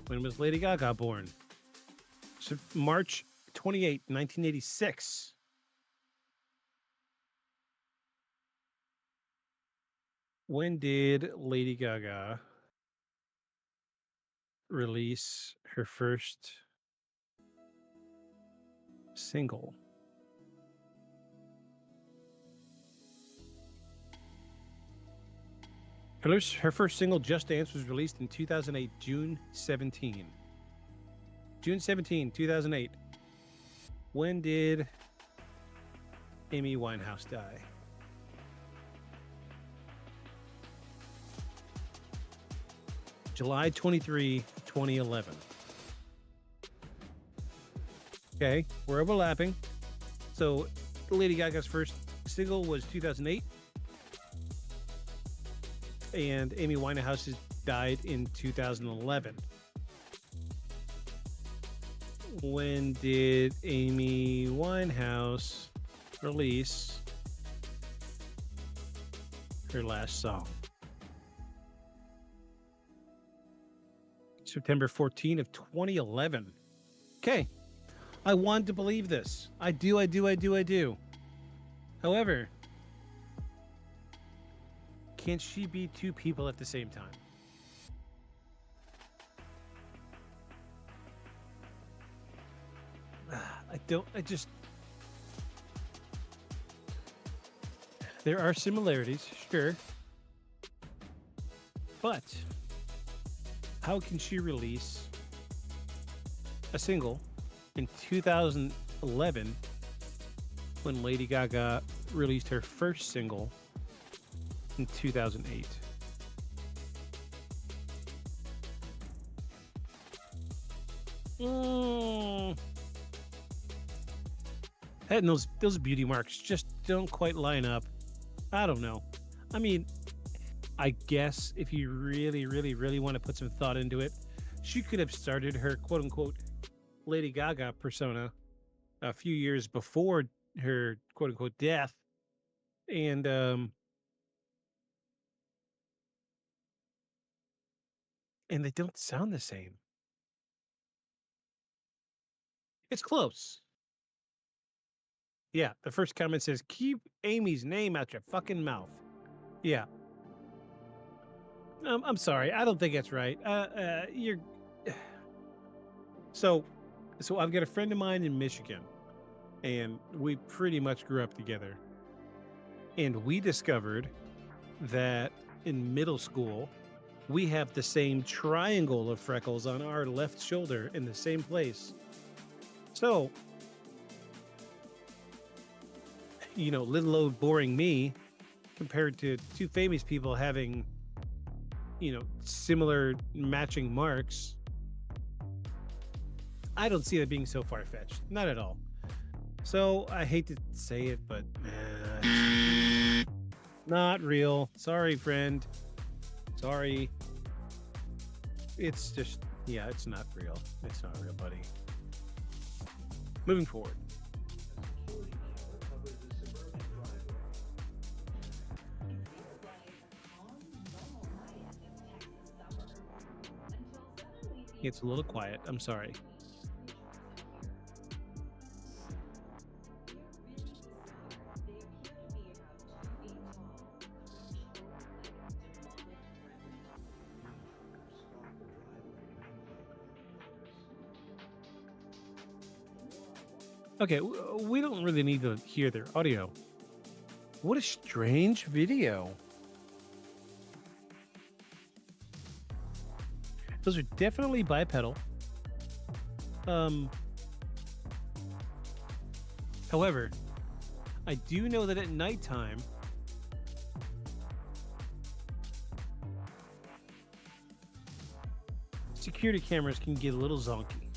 When was Lady Gaga born? March 28, 1986. When did Lady Gaga release her first single? Her first single, Just Dance, was released in 2008, June 17. June 17, 2008. When did Amy Winehouse die? July 23, 2011. Okay, we're overlapping. So Lady Gaga's first single was 2008. And Amy Winehouse died in 2011. When did Amy Winehouse release her last song? September 14 of 2011. Okay. I want to believe this. I do. However, can she be two people at the same time? There are similarities, sure. But how can she release a single in 2011 when Lady Gaga released her first single in 2008? And those beauty marks just don't quite line up. I don't know. I mean, I guess if you really want to put some thought into it, she could have started her quote-unquote Lady Gaga persona a few years before her quote unquote death, and they don't sound the same. It's close. Yeah, the first comment says, "Keep Amy's name out your fucking mouth." Yeah. I'm sorry. I don't think that's right. You're so I've got a friend of mine in Michigan, and we pretty much grew up together. And we discovered that in middle school, we have the same triangle of freckles on our left shoulder in the same place. So, little old boring me compared to two famous people having, similar matching marks. I don't see that being so far-fetched. Not at all. So I hate to say it, but it's not real. Sorry, friend. Sorry. It's just, it's not real. It's not real, buddy. Moving forward. It's a little quiet. I'm sorry. Okay, we don't really need to hear their audio. What a strange video. Those are definitely bipedal. However, I do know that at nighttime, security cameras can get a little zonky.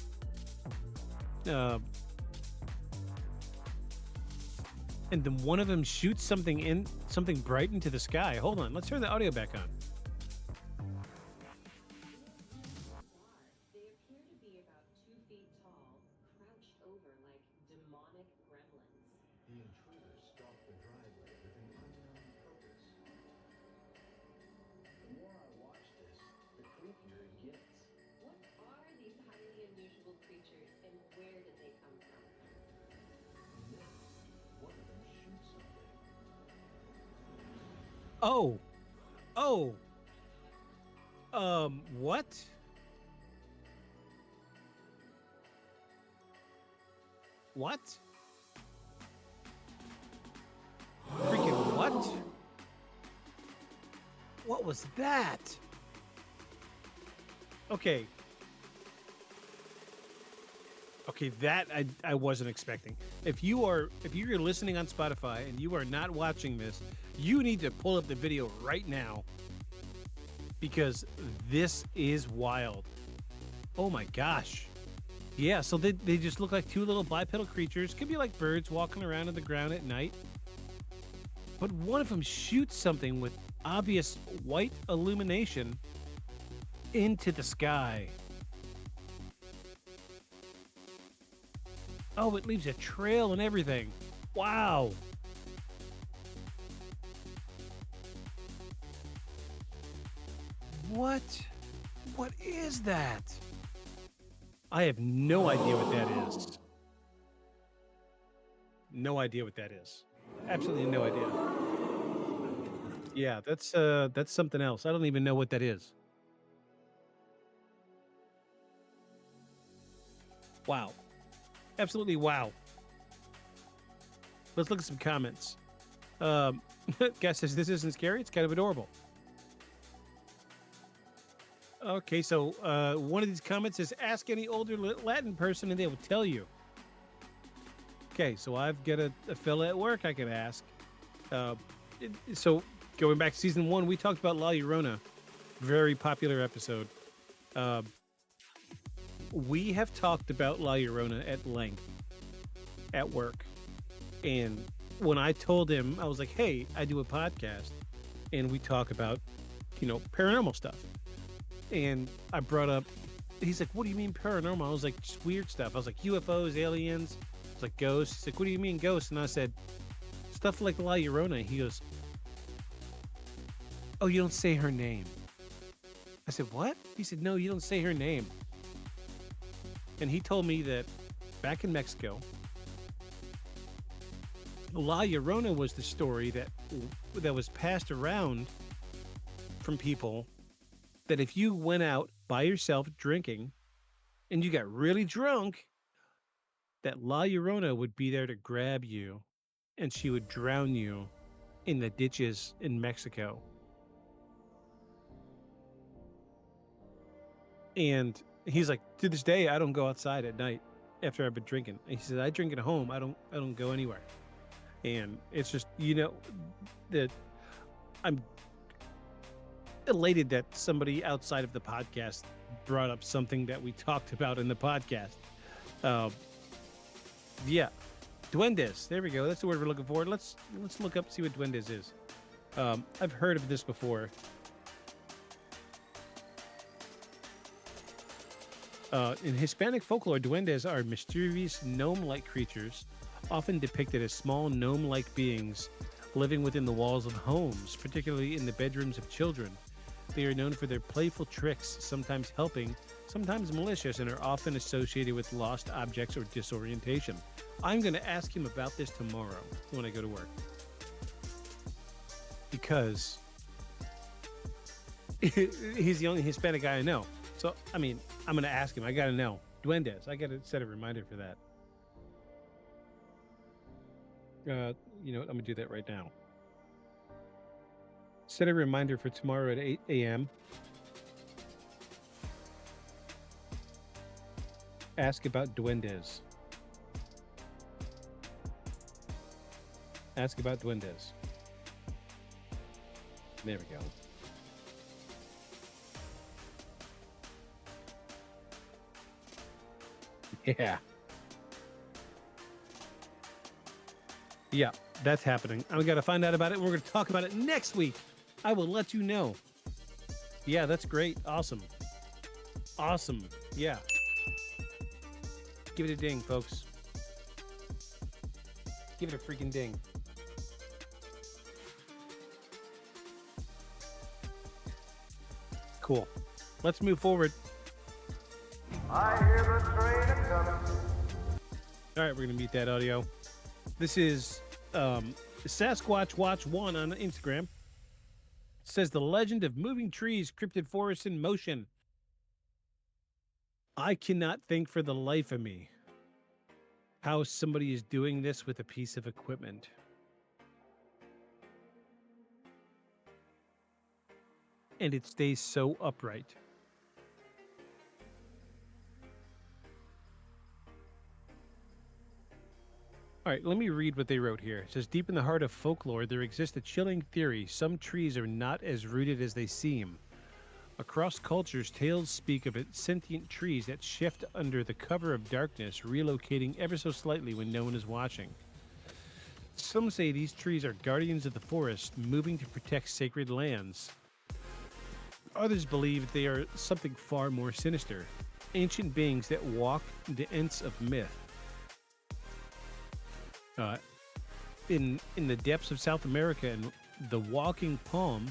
And then one of them shoots something bright into the sky. Hold on, let's turn the audio back on. They appear to be about 2 feet tall, crouched over like demonic gremlins. The intruders stalked the driveway with an unknown purpose. The more I watch this, the creepier it gets. What are these highly unusual creatures, and where did they come from? And then, one of them shoots something. Oh. What? What? Freaking what? What was that? Okay. Okay, that I wasn't expecting. If you're listening on Spotify and you are not watching this, you need to pull up the video right now, because this is wild. Oh my gosh. Yeah, so they just look like two little bipedal creatures. Could be like birds walking around on the ground at night. But one of them shoots something with obvious white illumination into the sky. Oh, it leaves a trail and everything. Wow. What? What is that? I have no idea what that is. No idea what that is. Absolutely no idea. Yeah, that's something else. I don't even know what that is. Wow. Absolutely wow. Let's look at some comments. Guy says, this isn't scary. It's kind of adorable. Okay, so one of these comments is, ask any older Latin person and they will tell you. Okay, so I've got a fella at work I can ask. So going back to season 1, we talked about La Llorona. Very popular episode. We have talked about La Llorona at length at work. And when I told him, I was like, hey, I do a podcast and we talk about, paranormal stuff. And I brought up, he's like, what do you mean paranormal? I was like, just weird stuff. I was like, UFOs, aliens. I was like, ghosts. He's like, what do you mean ghosts? And I said, stuff like La Llorona. He goes, oh, you don't say her name. I said, what? He said, no, you don't say her name. And he told me that back in Mexico, La Llorona was the story that was passed around from people, that if you went out by yourself drinking and you got really drunk, that La Llorona would be there to grab you and she would drown you in the ditches in Mexico. And he's like, to this day, I don't go outside at night after I've been drinking. And he said, I drink at home. I don't go anywhere. And it's just, that I'm elated that somebody outside of the podcast brought up something that we talked about in the podcast. Yeah. Duendes. There we go. That's the word we're looking for. Let's look up, see what duendes is. I've heard of this before. In Hispanic folklore, duendes are mysterious gnome-like creatures, often depicted as small gnome-like beings living within the walls of homes, particularly in the bedrooms of children. They are known for their playful tricks, sometimes helping, sometimes malicious, and are often associated with lost objects or disorientation. I'm going to ask him about this tomorrow when I go to work. Because he's the only Hispanic guy I know. So, I mean, I'm going to ask him. I got to know. Duendes. I got to set a reminder for that. You know what? I'm going to do that right now. Set a reminder for tomorrow at 8 a.m. Ask about duendes. Ask about duendes. There we go. Yeah. Yeah, that's happening. We got to find out about it. We're going to talk about it next week. I will let you know. Yeah, that's great. Awesome. Awesome. Yeah. Give it a ding, folks. Give it a freaking ding. Cool. Let's move forward. I hear the train a coming. All right, we're going to mute that audio. This is Sasquatch Watch 1 on Instagram. It says the legend of moving trees, cryptid forests in motion. I cannot think for the life of me how somebody is doing this with a piece of equipment. And it stays so upright. All right, let me read what they wrote here. It says, deep in the heart of folklore, there exists a chilling theory. Some trees are not as rooted as they seem. Across cultures, tales speak of sentient trees that shift under the cover of darkness, relocating ever so slightly when no one is watching. Some say these trees are guardians of the forest, moving to protect sacred lands. Others believe they are something far more sinister, ancient beings that walk the ends of myth. In the depths of South America, and the walking palm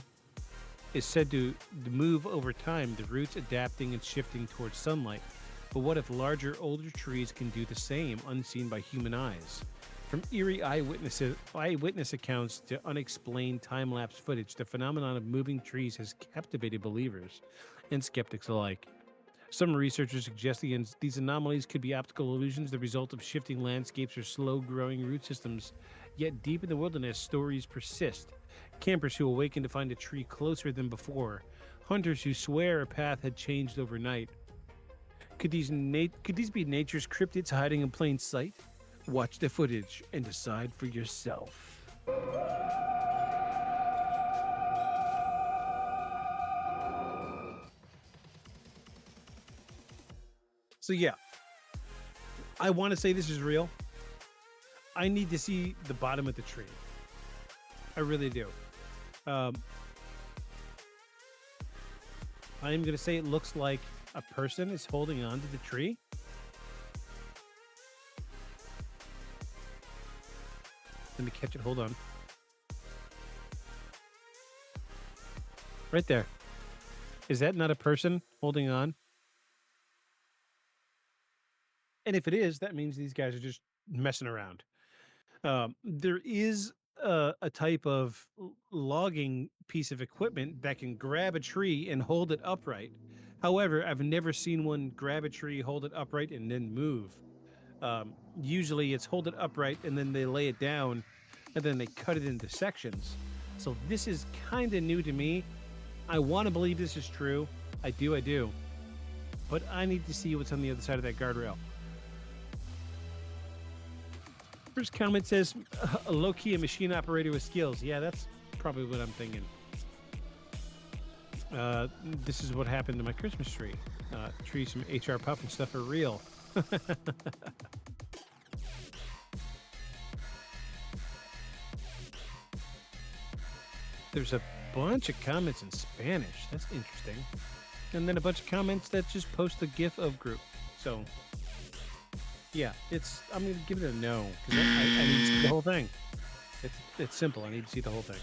is said to move over time, the roots adapting and shifting towards sunlight. But what if larger, older trees can do the same, unseen by human eyes? From eerie eyewitness accounts to unexplained time-lapse footage, the phenomenon of moving trees has captivated believers and skeptics alike. Some researchers suggest these anomalies could be optical illusions, the result of shifting landscapes or slow-growing root systems. Yet deep in the wilderness, stories persist. Campers who awaken to find a tree closer than before. Hunters who swear a path had changed overnight. Could these be nature's cryptids hiding in plain sight? Watch the footage and decide for yourself. So yeah, I want to say this is real. I need to see the bottom of the tree. I really do. I am going to say it looks like a person is holding on to the tree. catch it. Hold on. Right there. Is that not a person holding on? And if it is, that means these guys are just messing around. There is a type of logging piece of equipment that can grab a tree and hold it upright. However, I've never seen one grab a tree, hold it upright, and then move. Usually it's hold it upright and then they lay it down and then they cut it into sections. So this is kind of new to me. I want to believe this is true. I do. But I need to see what's on the other side of that guardrail. First comment says, a low-key a machine operator with skills. Yeah, that's probably what I'm thinking. This is what happened to my Christmas tree. Trees from HR Puff and stuff are real. There's a bunch of comments in Spanish. That's interesting. And then a bunch of comments that just post the GIF of group. So, yeah, I'm going to give it a no. Because I need to see the whole thing. It's simple. I need to see the whole thing.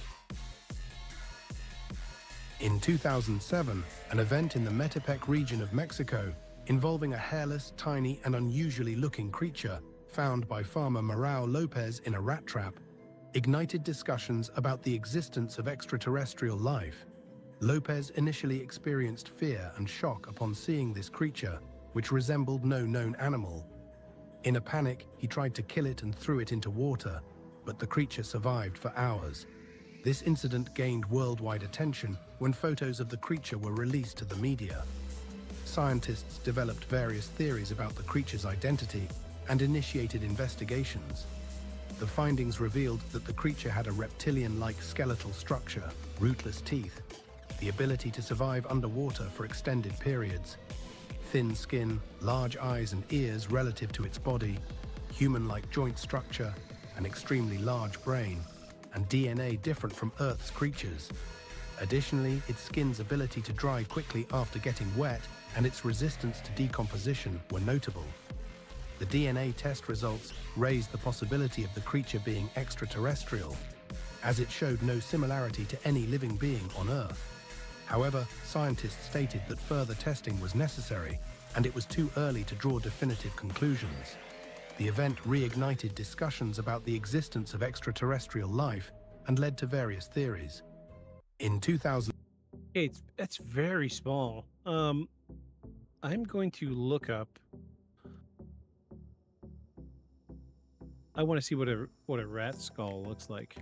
In 2007, an event in the Metepec region of Mexico involving a hairless, tiny, and unusually looking creature found by farmer Marao Lopez in a rat trap ignited discussions about the existence of extraterrestrial life. Lopez initially experienced fear and shock upon seeing this creature, which resembled no known animal. In a panic, he tried to kill it and threw it into water, but the creature survived for hours. This incident gained worldwide attention when photos of the creature were released to the media. Scientists developed various theories about the creature's identity and initiated investigations. The findings revealed that the creature had a reptilian-like skeletal structure, rootless teeth, the ability to survive underwater for extended periods, thin skin, large eyes and ears relative to its body, human-like joint structure, an extremely large brain, and DNA different from Earth's creatures. Additionally, its skin's ability to dry quickly after getting wet and its resistance to decomposition were notable. The DNA test results raised the possibility of the creature being extraterrestrial, as it showed no similarity to any living being on Earth. However, scientists stated that further testing was necessary, and it was too early to draw definitive conclusions. The event reignited discussions about the existence of extraterrestrial life and led to various theories. In 2000... Okay, that's very small. I'm going to look up... I want to see what a rat skull looks like.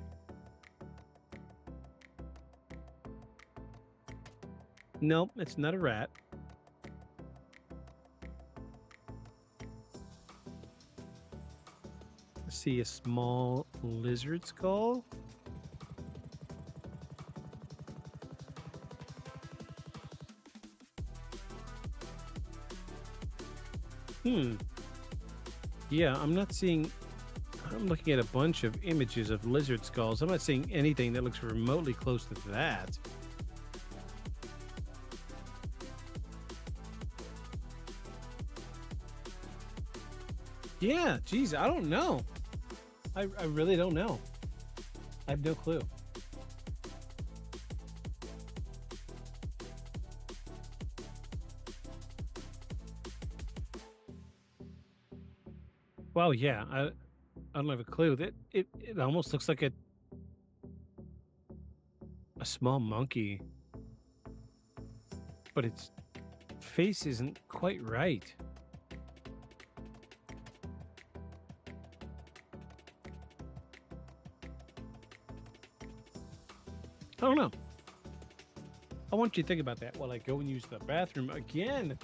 Nope, it's not a rat. Let's see, a small lizard skull. Yeah, I'm not seeing... I'm looking at a bunch of images of lizard skulls. I'm not seeing anything that looks remotely close to that. Yeah, geez, I don't know. I really don't know. I have no clue. Well, yeah, I don't have a clue. That it almost looks like a small monkey, but its face isn't quite right. I don't know. I want you to think about that while I go and use the bathroom again,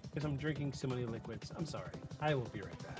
because I'm drinking so many liquids. I'm sorry. I will be right back.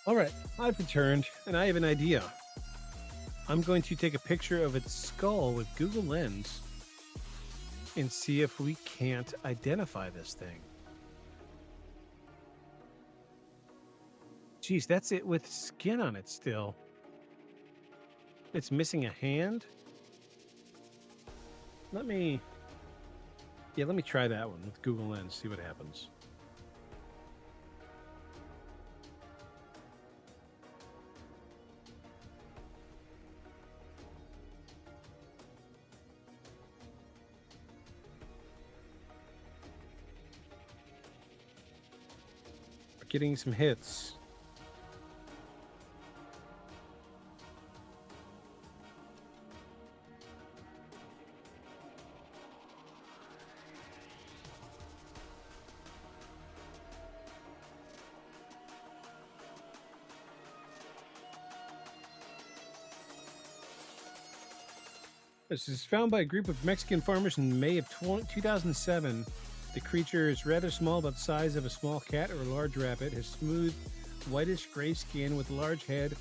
All right, I've returned, and I have an idea. I'm going to take a picture of its skull with Google Lens and see if we can't identify this thing. Geez, that's it with skin on it still. It's missing a hand. Let me try that one with Google Lens, see what happens. We're getting some hits. This is found by a group of Mexican farmers in May of 2007. The creature is rather small, about the size of a small cat or a large rabbit, has smooth, whitish gray skin with a large head.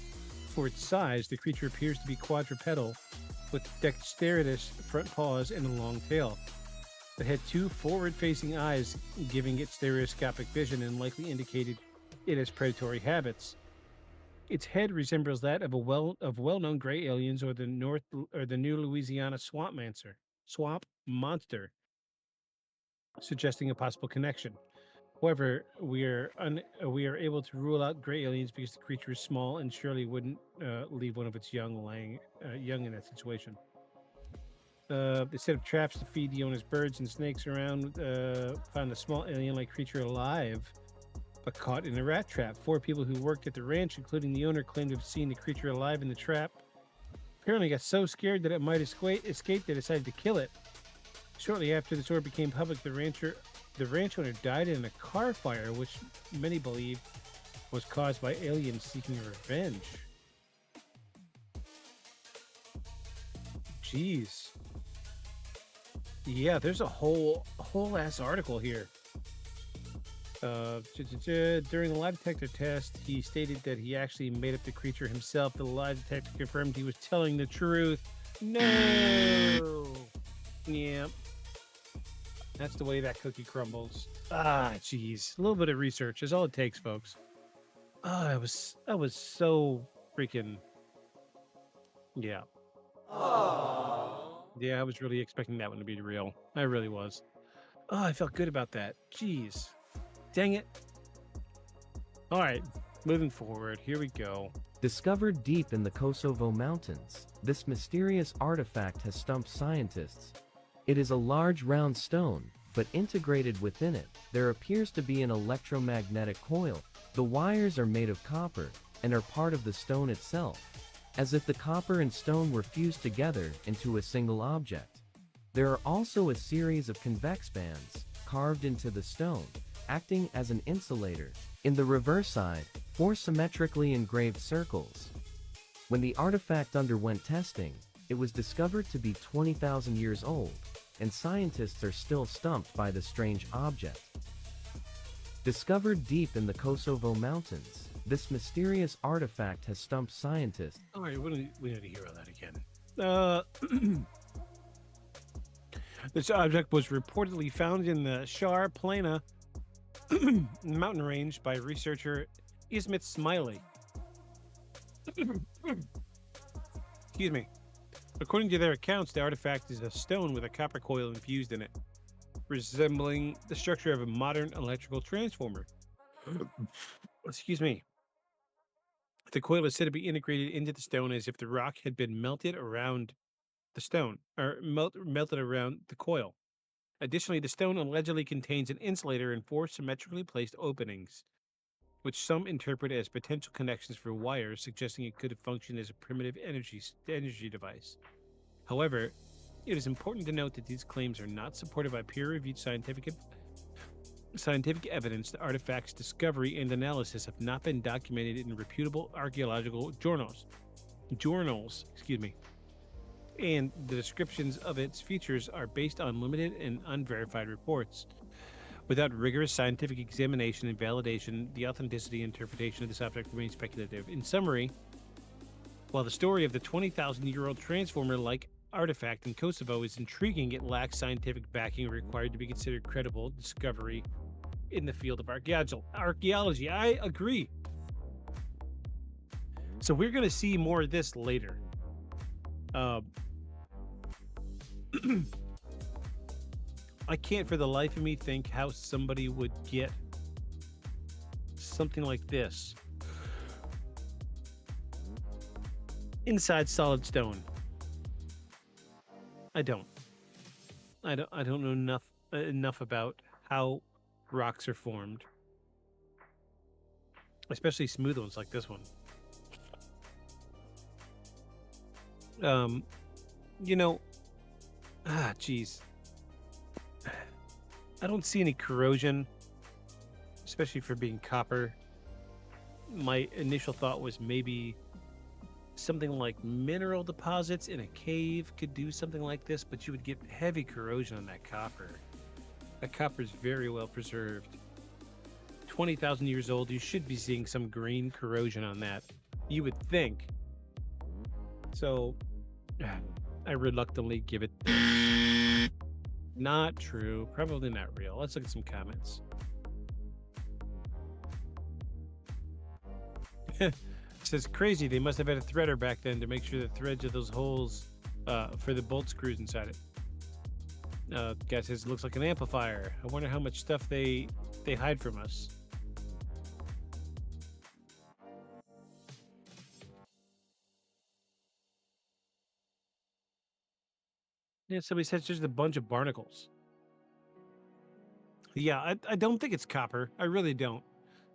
For its size, the creature appears to be quadrupedal, with dexterous front paws and a long tail. It had two forward-facing eyes, giving it stereoscopic vision and likely indicated it has predatory habits. Its head resembles that of well-known gray aliens or the New Louisiana swamp monster, suggesting a possible connection. However, we are able to rule out gray aliens because the creature is small and surely wouldn't leave one of its young in that situation. They set up traps to feed the owner's birds and snakes around. Found the small alien-like creature alive, but caught in a rat trap. 4 people who worked at the ranch, including the owner, claimed to have seen the creature alive in the trap. Apparently got so scared that it might escape, they decided to kill it. Shortly after the story became public, the ranch owner died in a car fire, which many believe was caused by aliens seeking revenge. Jeez. Yeah, there's a whole ass article here. During the lie detector test, he stated that he actually made up the creature himself. The lie detector confirmed he was telling the truth. No! Yeah. That's the way that cookie crumbles. Ah, jeez. A little bit of research is all it takes, folks. I was so freaking... Yeah. Yeah, I was really expecting that one to be real. I really was. Oh, I felt good about that. Jeez. Dang it. All right, moving forward. Here we go. Discovered deep in the Kosovo Mountains, this mysterious artifact has stumped scientists. It is a large round stone, but integrated within it, there appears to be an electromagnetic coil. The wires are made of copper, and are part of the stone itself, as if the copper and stone were fused together into a single object. There are also a series of convex bands, carved into the stone, acting as an insulator. In the reverse side, 4 symmetrically engraved circles. When the artifact underwent testing, it was discovered to be 20,000 years old, and scientists are still stumped by the strange object. Discovered deep in the Kosovo Mountains, this mysterious artifact has stumped scientists. All right, we need to hear all that again. This object was reportedly found in the Shar Plana mountain range by researcher Ismet Smiley. Excuse me. According to their accounts, the artifact is a stone with a copper coil infused in it, resembling the structure of a modern electrical transformer. Excuse me. The coil is said to be integrated into the stone as if the rock had been melted around the stone, or melted around the coil. Additionally, the stone allegedly contains an insulator and 4 symmetrically placed openings, which some interpret as potential connections for wires, suggesting it could have functioned as a primitive energy device. However, it is important to note that these claims are not supported by peer-reviewed scientific evidence. The artifact's discovery and analysis have not been documented in reputable archaeological journals. And the descriptions of its features are based on limited and unverified reports. Without rigorous scientific examination and validation, the authenticity and interpretation of this object remains speculative. In summary, while the story of the 20,000-year-old transformer-like artifact in Kosovo is intriguing, it lacks scientific backing required to be considered credible discovery in the field of archaeology. I agree. So we're going to see more of this later. I can't for the life of me think how somebody would get something like this inside solid stone. I don't know enough about how rocks are formed, especially smooth ones like this one. Geez. I don't see any corrosion, especially for being copper. My initial thought was maybe something like mineral deposits in a cave could do something like this, but you would get heavy corrosion on that copper. That copper is very well preserved. 20,000 years old, you should be seeing some green corrosion on that. You would think. So, I reluctantly give it this. Not true. Probably not real. Let's look at some comments. It says, crazy. They must have had a threader back then to make sure the threads of those holes for the bolt screws inside it. Guy says, looks like an amplifier. I wonder how much stuff they hide from us. Yeah, somebody says just a bunch of barnacles. Yeah, I don't think it's copper. I really don't.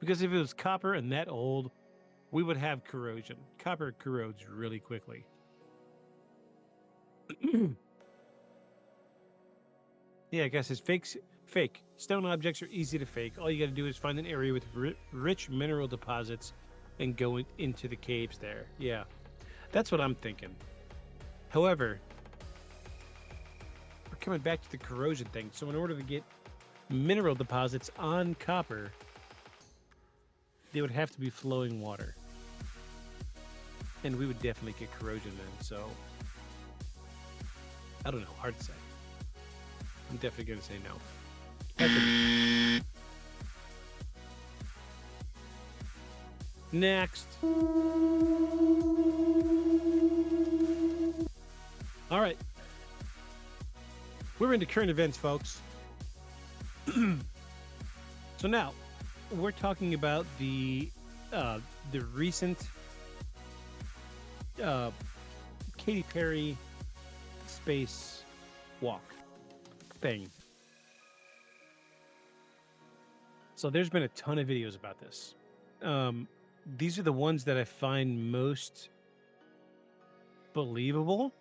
Because if it was copper and that old, we would have corrosion. Copper corrodes really quickly. Yeah, I guess it's fake. Stone objects are easy to fake. All you got to do is find an area with rich mineral deposits and go into the caves there. Yeah, that's what I'm thinking. However, we're coming back to the corrosion thing. So in order to get mineral deposits on copper, they would have to be flowing water. And we would definitely get corrosion then, so I don't know, hard to say. I'm definitely going to say no. Next. All right. We're into current events, folks. So now, we're talking about the recent Katy Perry space walk thing. So there's been a ton of videos about this. These are the ones that I find most believable.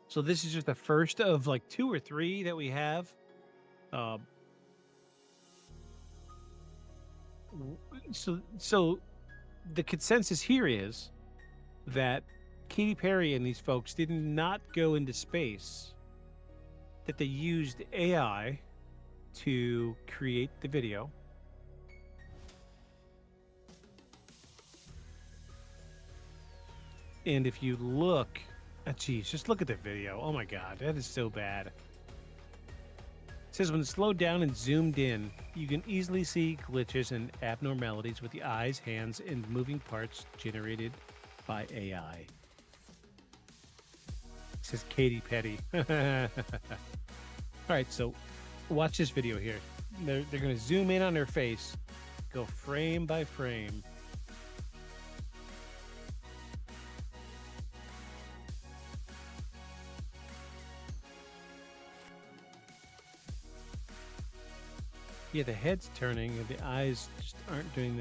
So this is just the first of like 2 or 3 that we have. So the consensus here is that Katy Perry and these folks did not go into space, that they used AI to create the video. And if you look, geez, just look at the video. Oh my God, that is so bad. It says when slowed down and zoomed in, you can easily see glitches and abnormalities with the eyes, hands, and moving parts generated by AI. It says Katy Petty. All right, so watch this video here. They're going to zoom in on her face, go frame by frame. Yeah, the head's turning and the eyes just aren't doing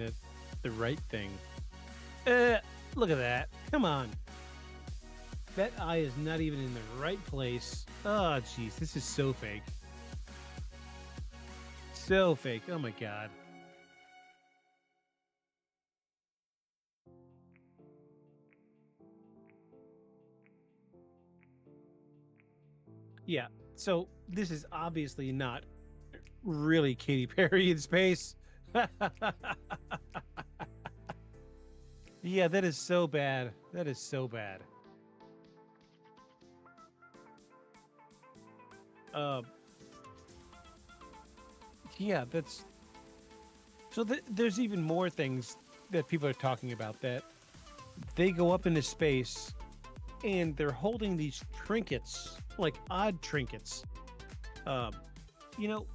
the right thing. Look at that. Come on. That eye is not even in the right place. Oh, jeez. This is so fake. So fake. Oh, my God. Yeah. So this is obviously not really Katy Perry in space. Yeah, that is so bad. That is so bad. Yeah, that's so. There's even more things that people are talking about, that they go up into space and they're holding these trinkets, like odd trinkets. You know,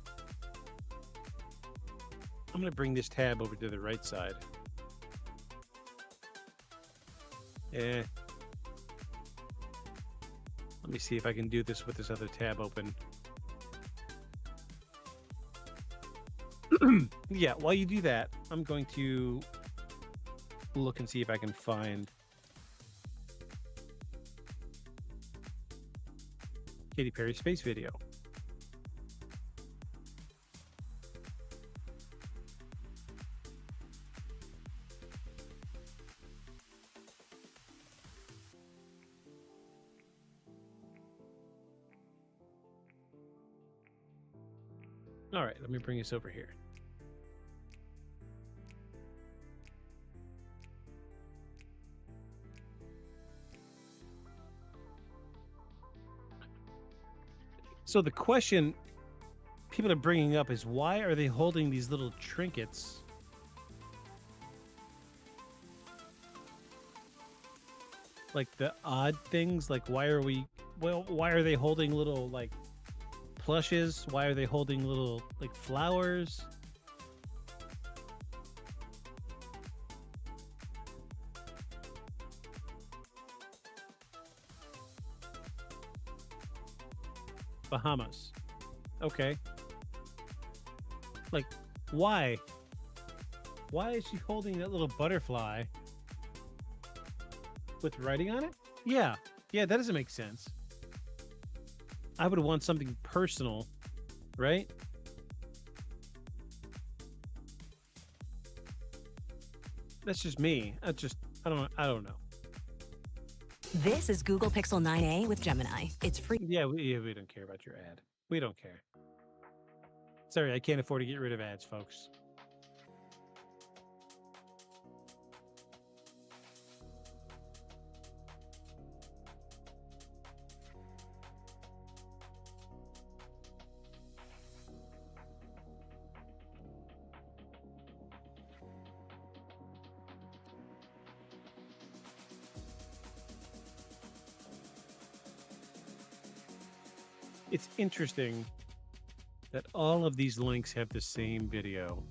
I'm gonna bring this tab over to the right side. Yeah. Let me see if I can do this with this other tab open. Yeah, while you do that, I'm going to look and see if I can find Katy Perry space video. All right, let me bring this over here. So the question people are bringing up is, why are they holding these little trinkets? Like the odd things, like why are they holding little like plushes? Why are they holding little like flowers? Bahamas. Okay. Like, why? Why is she holding that little butterfly with writing on it? Yeah. Yeah, that doesn't make sense. I would want something personal, right? That's just me. I don't know. This is Google Pixel 9a with Gemini. It's free. Yeah, we don't care about your ad. We don't care. Sorry, I can't afford to get rid of ads, folks. It's interesting that all of these links have the same video.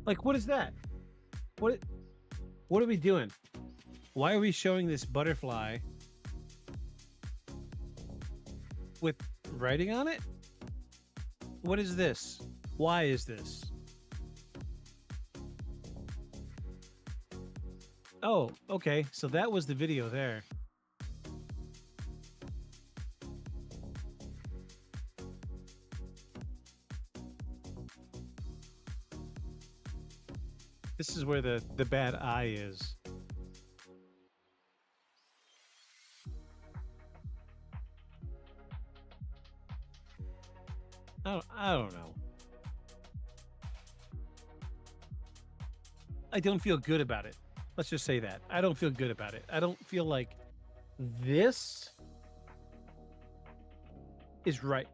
Like, what is that? What are we doing? Why are we showing this butterfly with writing on it? What is this? Why is this? Oh, okay. So that was the video there. This is where the bad eye is. I don't know. I don't feel good about it. Let's just say that. I don't feel good about it. I don't feel like this is right.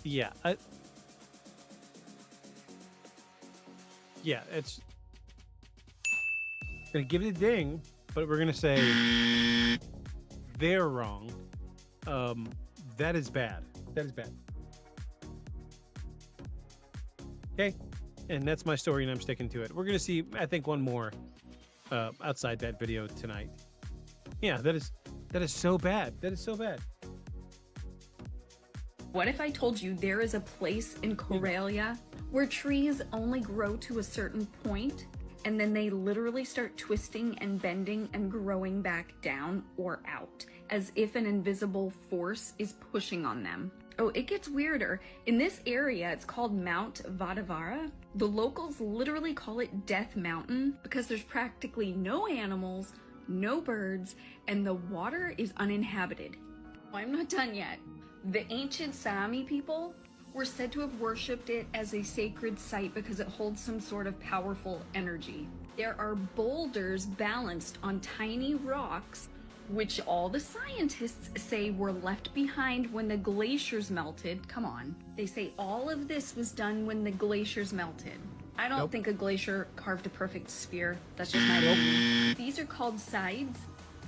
Yeah. Yeah, it's gonna give it a ding, but we're gonna say they're wrong. That is bad. That is bad. Okay, and that's my story, and I'm sticking to it. We're gonna see, I think, one more outside that video tonight. Yeah, that is so bad. That is so bad. What if I told you there is a place in Corelia where trees only grow to a certain point, and then they literally start twisting and bending and growing back down or out, as if an invisible force is pushing on them? Oh, it gets weirder. In this area, it's called Mount Vadavara. The locals literally call it Death Mountain because there's practically no animals, no birds, and the water is uninhabited. I'm not done yet. The ancient Sami people were said to have worshipped it as a sacred site because it holds some sort of powerful energy. There are boulders balanced on tiny rocks, which all the scientists say were left behind when the glaciers melted. Come on. They say all of this was done when the glaciers melted. I don't think a glacier carved a perfect sphere. That's just my opinion. These are called sides,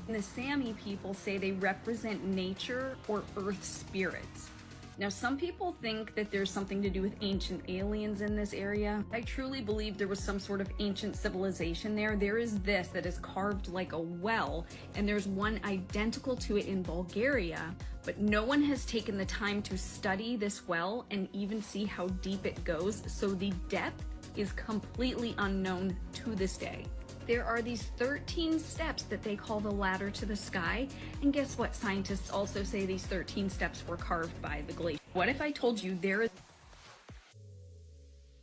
and the Sami people say they represent nature or earth spirits. Now, some people think that there's something to do with ancient aliens in this area. I truly believe there was some sort of ancient civilization there. There is this that is carved like a well, and there's one identical to it in Bulgaria, but no one has taken the time to study this well and even see how deep it goes, so the depth is completely unknown to this day. There are these 13 steps that they call the ladder to the sky, and guess what? Scientists also say these 13 steps were carved by the glacier. What if I told you there is...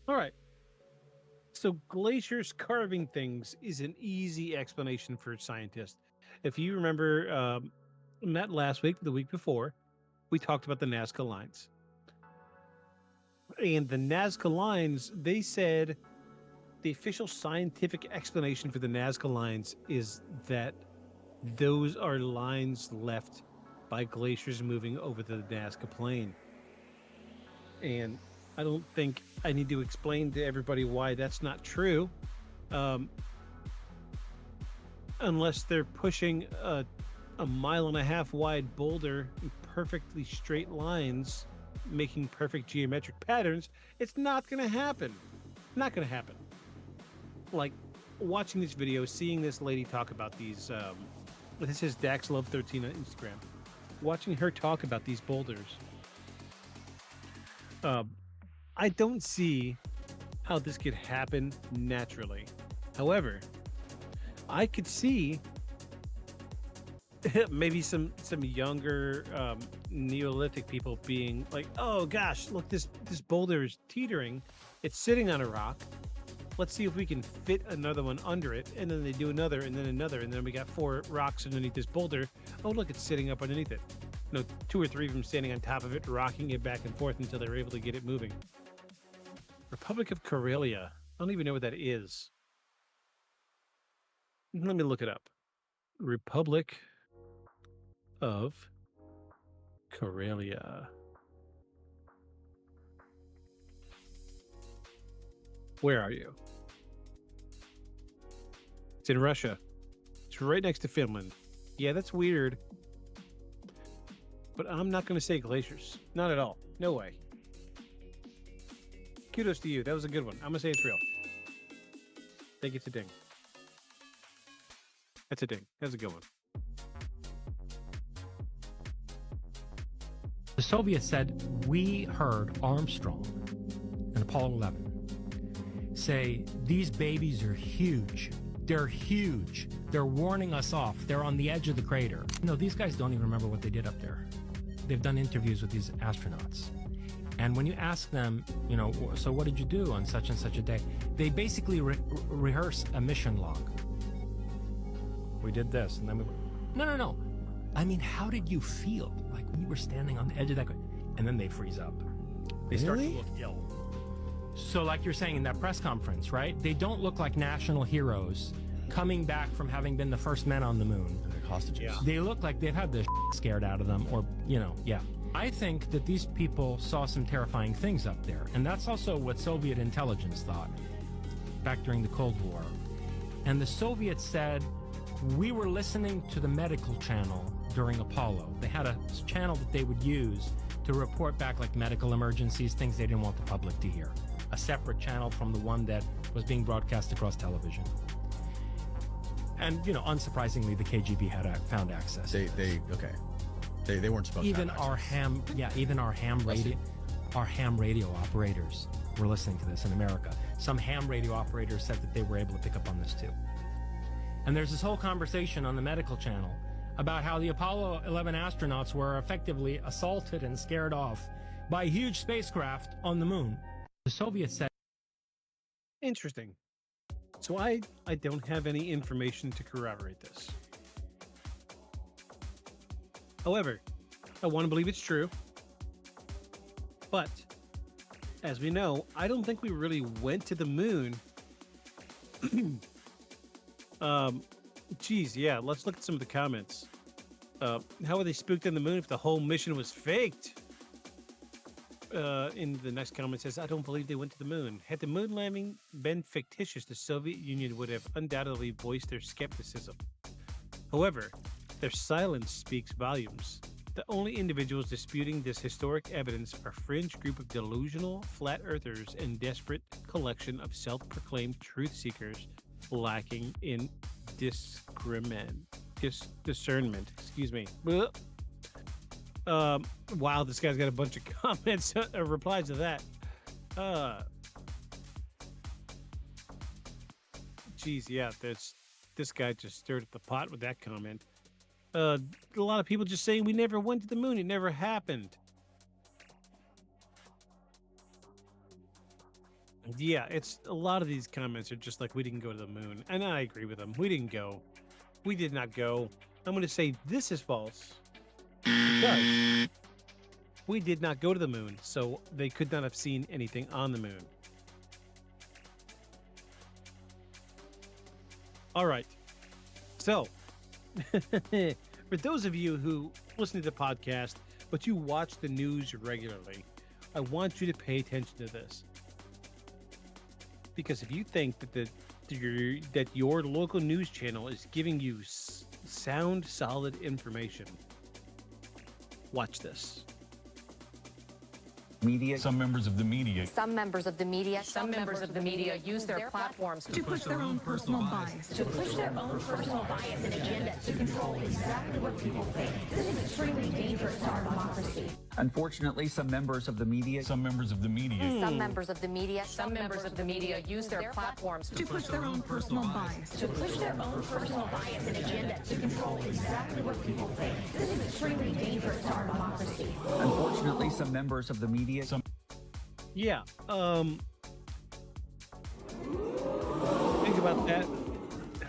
All right. So glaciers carving things is an easy explanation for scientists. If you remember, not last week, the week before, we talked about the Nazca lines. And the Nazca lines, they said the official scientific explanation for the Nazca lines is that those are lines left by glaciers moving over the Nazca Plain. And I don't think I need to explain to everybody why that's not true. Unless they're pushing a 1.5 mile wide boulder in perfectly straight lines, making perfect geometric patterns, it's not going to happen. Not going to happen. Like, watching this video, seeing this lady talk about these, this is DaxLove13 on Instagram. Watching her talk about these boulders, I don't see how this could happen naturally. However, I could see maybe some younger Neolithic people being like, "Oh gosh, look, this boulder is teetering. It's sitting on a rock. Let's see if we can fit another one under it." And then they do another, and then another, and then we got 4 rocks underneath this boulder. Oh, look, it's sitting up underneath it. No, 2 or 3 of them standing on top of it, rocking it back and forth until they were able to get it moving. Republic of Karelia. I don't even know what that is. Let me look it up. Republic of Karelia. Where are you? It's in Russia. It's right next to Finland. Yeah, that's weird. But I'm not going to say glaciers. Not at all. No way. Kudos to you. That was a good one. I'm going to say it's real. I think it's a ding. That's a ding. That's a good one. The Soviets said, we heard Armstrong in Apollo 11 say, these babies are huge. They're huge. They're warning us off. They're on the edge of the crater. No, these guys don't even remember what they did up there. They've done interviews with these astronauts. And when you ask them, you know, so what did you do on such and such a day? They basically rehearse a mission log. We did this, and then we went, no. I mean, how did you feel? Like when you were standing on the edge of that, and then they freeze up. They start to look ill. So like you're saying in that press conference, right? They don't look like national heroes coming back from having been the first men on the moon. And they're hostages. Yeah. They look like they've had the scared out of them, or, you know, yeah. I think that these people saw some terrifying things up there. And that's also what Soviet intelligence thought back during the Cold War. And the Soviets said, we were listening to the medical channel during Apollo. They had a channel that they would use to report back like medical emergencies, things they didn't want the public to hear. A separate channel from the one that was being broadcast across television. And, you know, unsurprisingly, the KGB had found access. They weren't supposed even to have our access. even our ham radio operators were listening to this in America. Some ham radio operators said that they were able to pick up on this too. And there's this whole conversation on the medical channel about how the Apollo 11 astronauts were effectively assaulted and scared off by huge spacecraft on the moon. The Soviets said. Interesting. So I don't have any information to corroborate this. However, I want to believe it's true. But as we know, I don't think we really went to the moon. Geez, yeah, let's look at some of the comments. How are they spooked on the moon if the whole mission was faked? In the next comment says, I don't believe they went to the moon. Had the moon landing been fictitious, the Soviet Union would have undoubtedly voiced their skepticism. However, their silence speaks volumes. The only individuals disputing this historic evidence are a fringe group of delusional flat earthers and desperate collection of self-proclaimed truth seekers lacking in discernment. Excuse me. Wow, this guy's got a bunch of comments, replies to that. Geez, yeah, this guy just stirred up the pot with that comment. A lot of people just saying we never went to the moon. It never happened. Yeah, it's a lot of these comments are just like we didn't go to the moon. And I agree with them. We didn't go. We did not go. I'm going to say this is false. Because we did not go to the moon, so they could not have seen anything on the moon. All right. So, for those of you who listen to the podcast, but you watch the news regularly, I want you to pay attention to this. Because if you think that that your local news channel is giving you sound, solid information, watch this. Media. Some members of the media. Some members of the media. Some members of the media use their platforms to push their own personal bias. To push their own personal bias and agenda to control exactly what people think. This is extremely dangerous to our democracy. Unfortunately, some members of the media. Some members of the media. Some members of the media. Some members of the media use their platforms to push their own personal bias. To push their own personal bias and agenda to control exactly what people think. This is extremely dangerous to our democracy. Unfortunately, some members of the media. Yeah. Think about that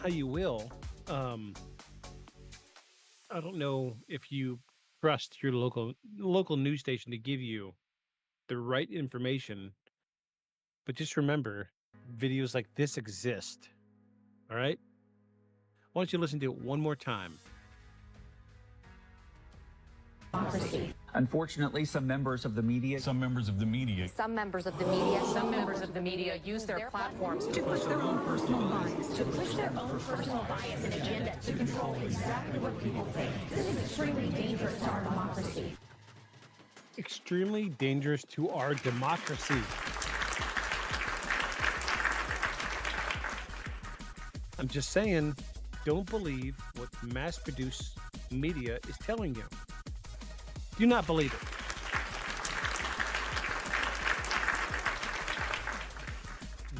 how you will. I don't know if you trust your local news station to give you the right information, but just remember, videos like this exist. All right? Why don't you listen to it one more time? Unfortunately, some members of the media. Some members of the media. Some members of the media. Some members of the media use their platforms to push their own personal bias. To push their own personal bias and agenda to control exactly what people think. This is extremely dangerous to our democracy. Extremely dangerous to our democracy. I'm just saying, don't believe what mass-produced media is telling you. Do not believe it.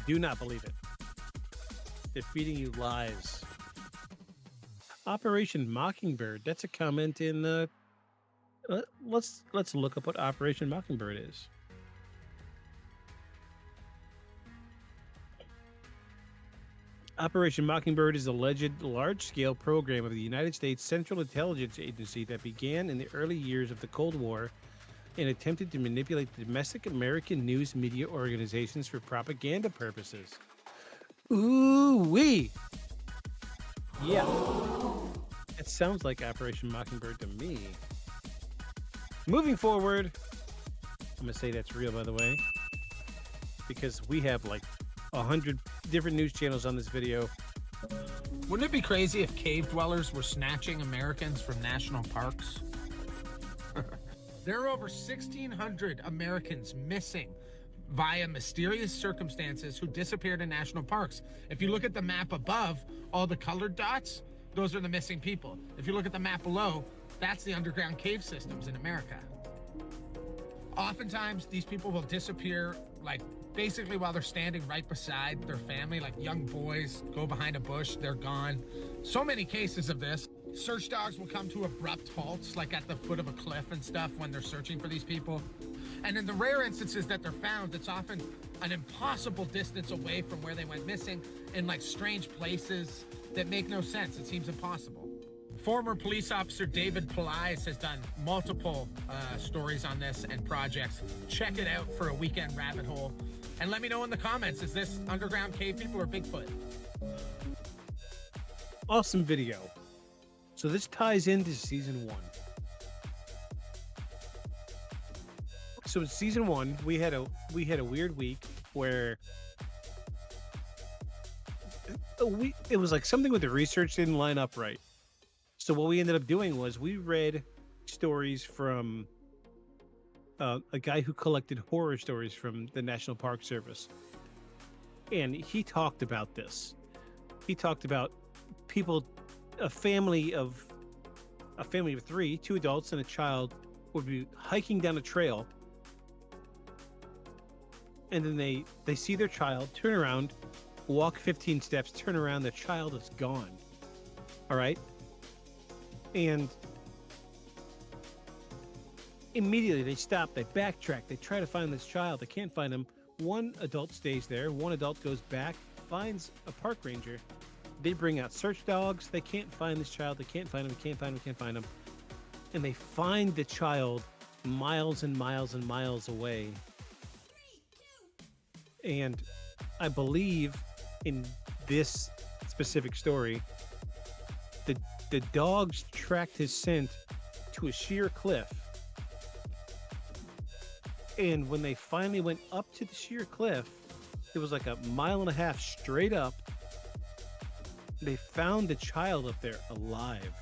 Do not believe it. They're feeding you lies. Operation Mockingbird. That's a comment in. Let's look up what Operation Mockingbird is. Operation Mockingbird is an alleged large-scale program of the United States Central Intelligence Agency that began in the early years of the Cold War and attempted to manipulate domestic American news media organizations for propaganda purposes. Ooh-wee! Yeah. It sounds like Operation Mockingbird to me. Moving forward, I'm going to say that's real, by the way, because we have like 100 different news channels on this video. Wouldn't it be crazy if cave dwellers were snatching Americans from national parks? There are over 1,600 Americans missing via mysterious circumstances who disappeared in national parks. If you look at the map above, all the colored dots, those are the missing people. If you look at the map below, that's the underground cave systems in America. Oftentimes, these people will disappear, like, basically while they're standing right beside their family, like young boys go behind a bush, they're gone. So many cases of this. Search dogs will come to abrupt halts, like at the foot of a cliff and stuff when they're searching for these people. And in the rare instances that they're found, it's often an impossible distance away from where they went missing in like strange places that make no sense. It seems impossible. Former police officer David Pelias has done multiple stories on this and projects. Check it out for a weekend rabbit hole. And let me know in the comments, is this underground cave people or Bigfoot? Awesome video. So this ties into season 1. So in season 1, we had a weird week where it was like something with the research didn't line up right. So what we ended up doing was we read stories from a guy who collected horror stories from the National Park Service. And he talked about this. He talked about people, a family of 3, 2 adults and a child would be hiking down a trail. And then they see their child, turn around, walk 15 steps, turn around, the child is gone. All right? And immediately they stop, they backtrack, they try to find this child. They can't find him. One adult stays there. One adult goes back, finds a park ranger. They bring out search dogs. They can't find this child. They can't find him. Can't find him. Can't find him. And they find the child miles and miles and miles away. And I believe in this specific story, the dogs tracked his scent to a sheer cliff. And when they finally went up to the sheer cliff, it was like 1.5 miles straight up. They found the child up there alive.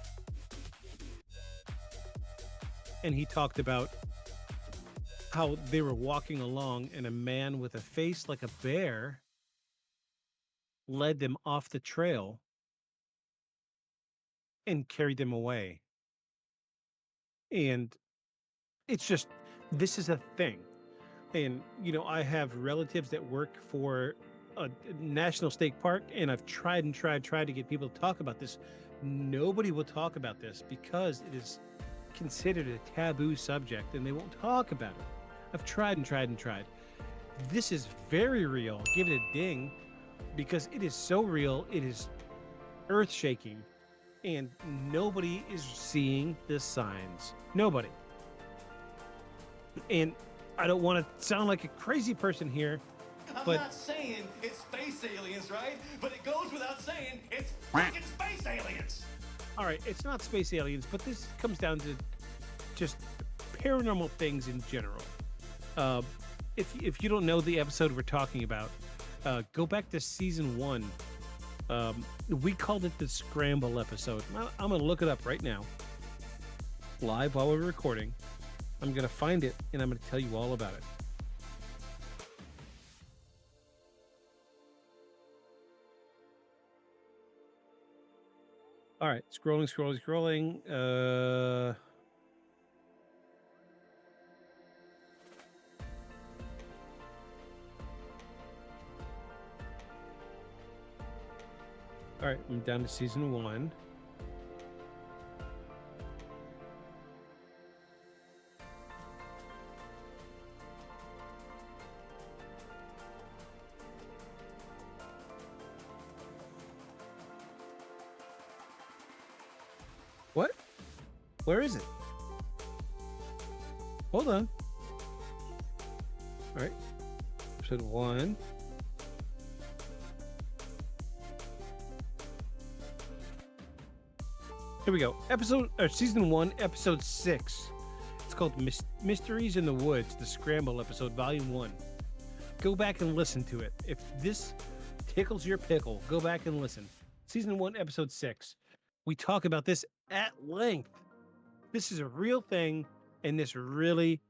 And he talked about how they were walking along and a man with a face like a bear led them off the trail and carried them away. And it's just, this is a thing. And, you know, I have relatives that work for a national state park, and I've tried to get people to talk about this. Nobody will talk about this because it is considered a taboo subject and they won't talk about it. I've tried. This is very real. Give it a ding because it is so real. It is earth-shaking and nobody is seeing the signs. Nobody. And I don't want to sound like a crazy person here, I'm not saying it's space aliens, right? But it goes without saying it's fucking space aliens. All right, it's not space aliens, but this comes down to just paranormal things in general. If you don't know the episode we're talking about, go back to season 1. We called it the Scramble episode. I'm going to look it up right now, live while we're recording. I'm going to find it, and I'm going to tell you all about it. All right, scrolling. All right, I'm down to season 1. What? Where is it? Hold on. All right. Episode 1. Here we go. Season 1, episode 6. It's called Mysteries in the Woods, the Scramble episode, volume 1. Go back and listen to it. If this tickles your pickle, go back and listen. Season 1, episode 6. We talk about this at length. This is a real thing, and this really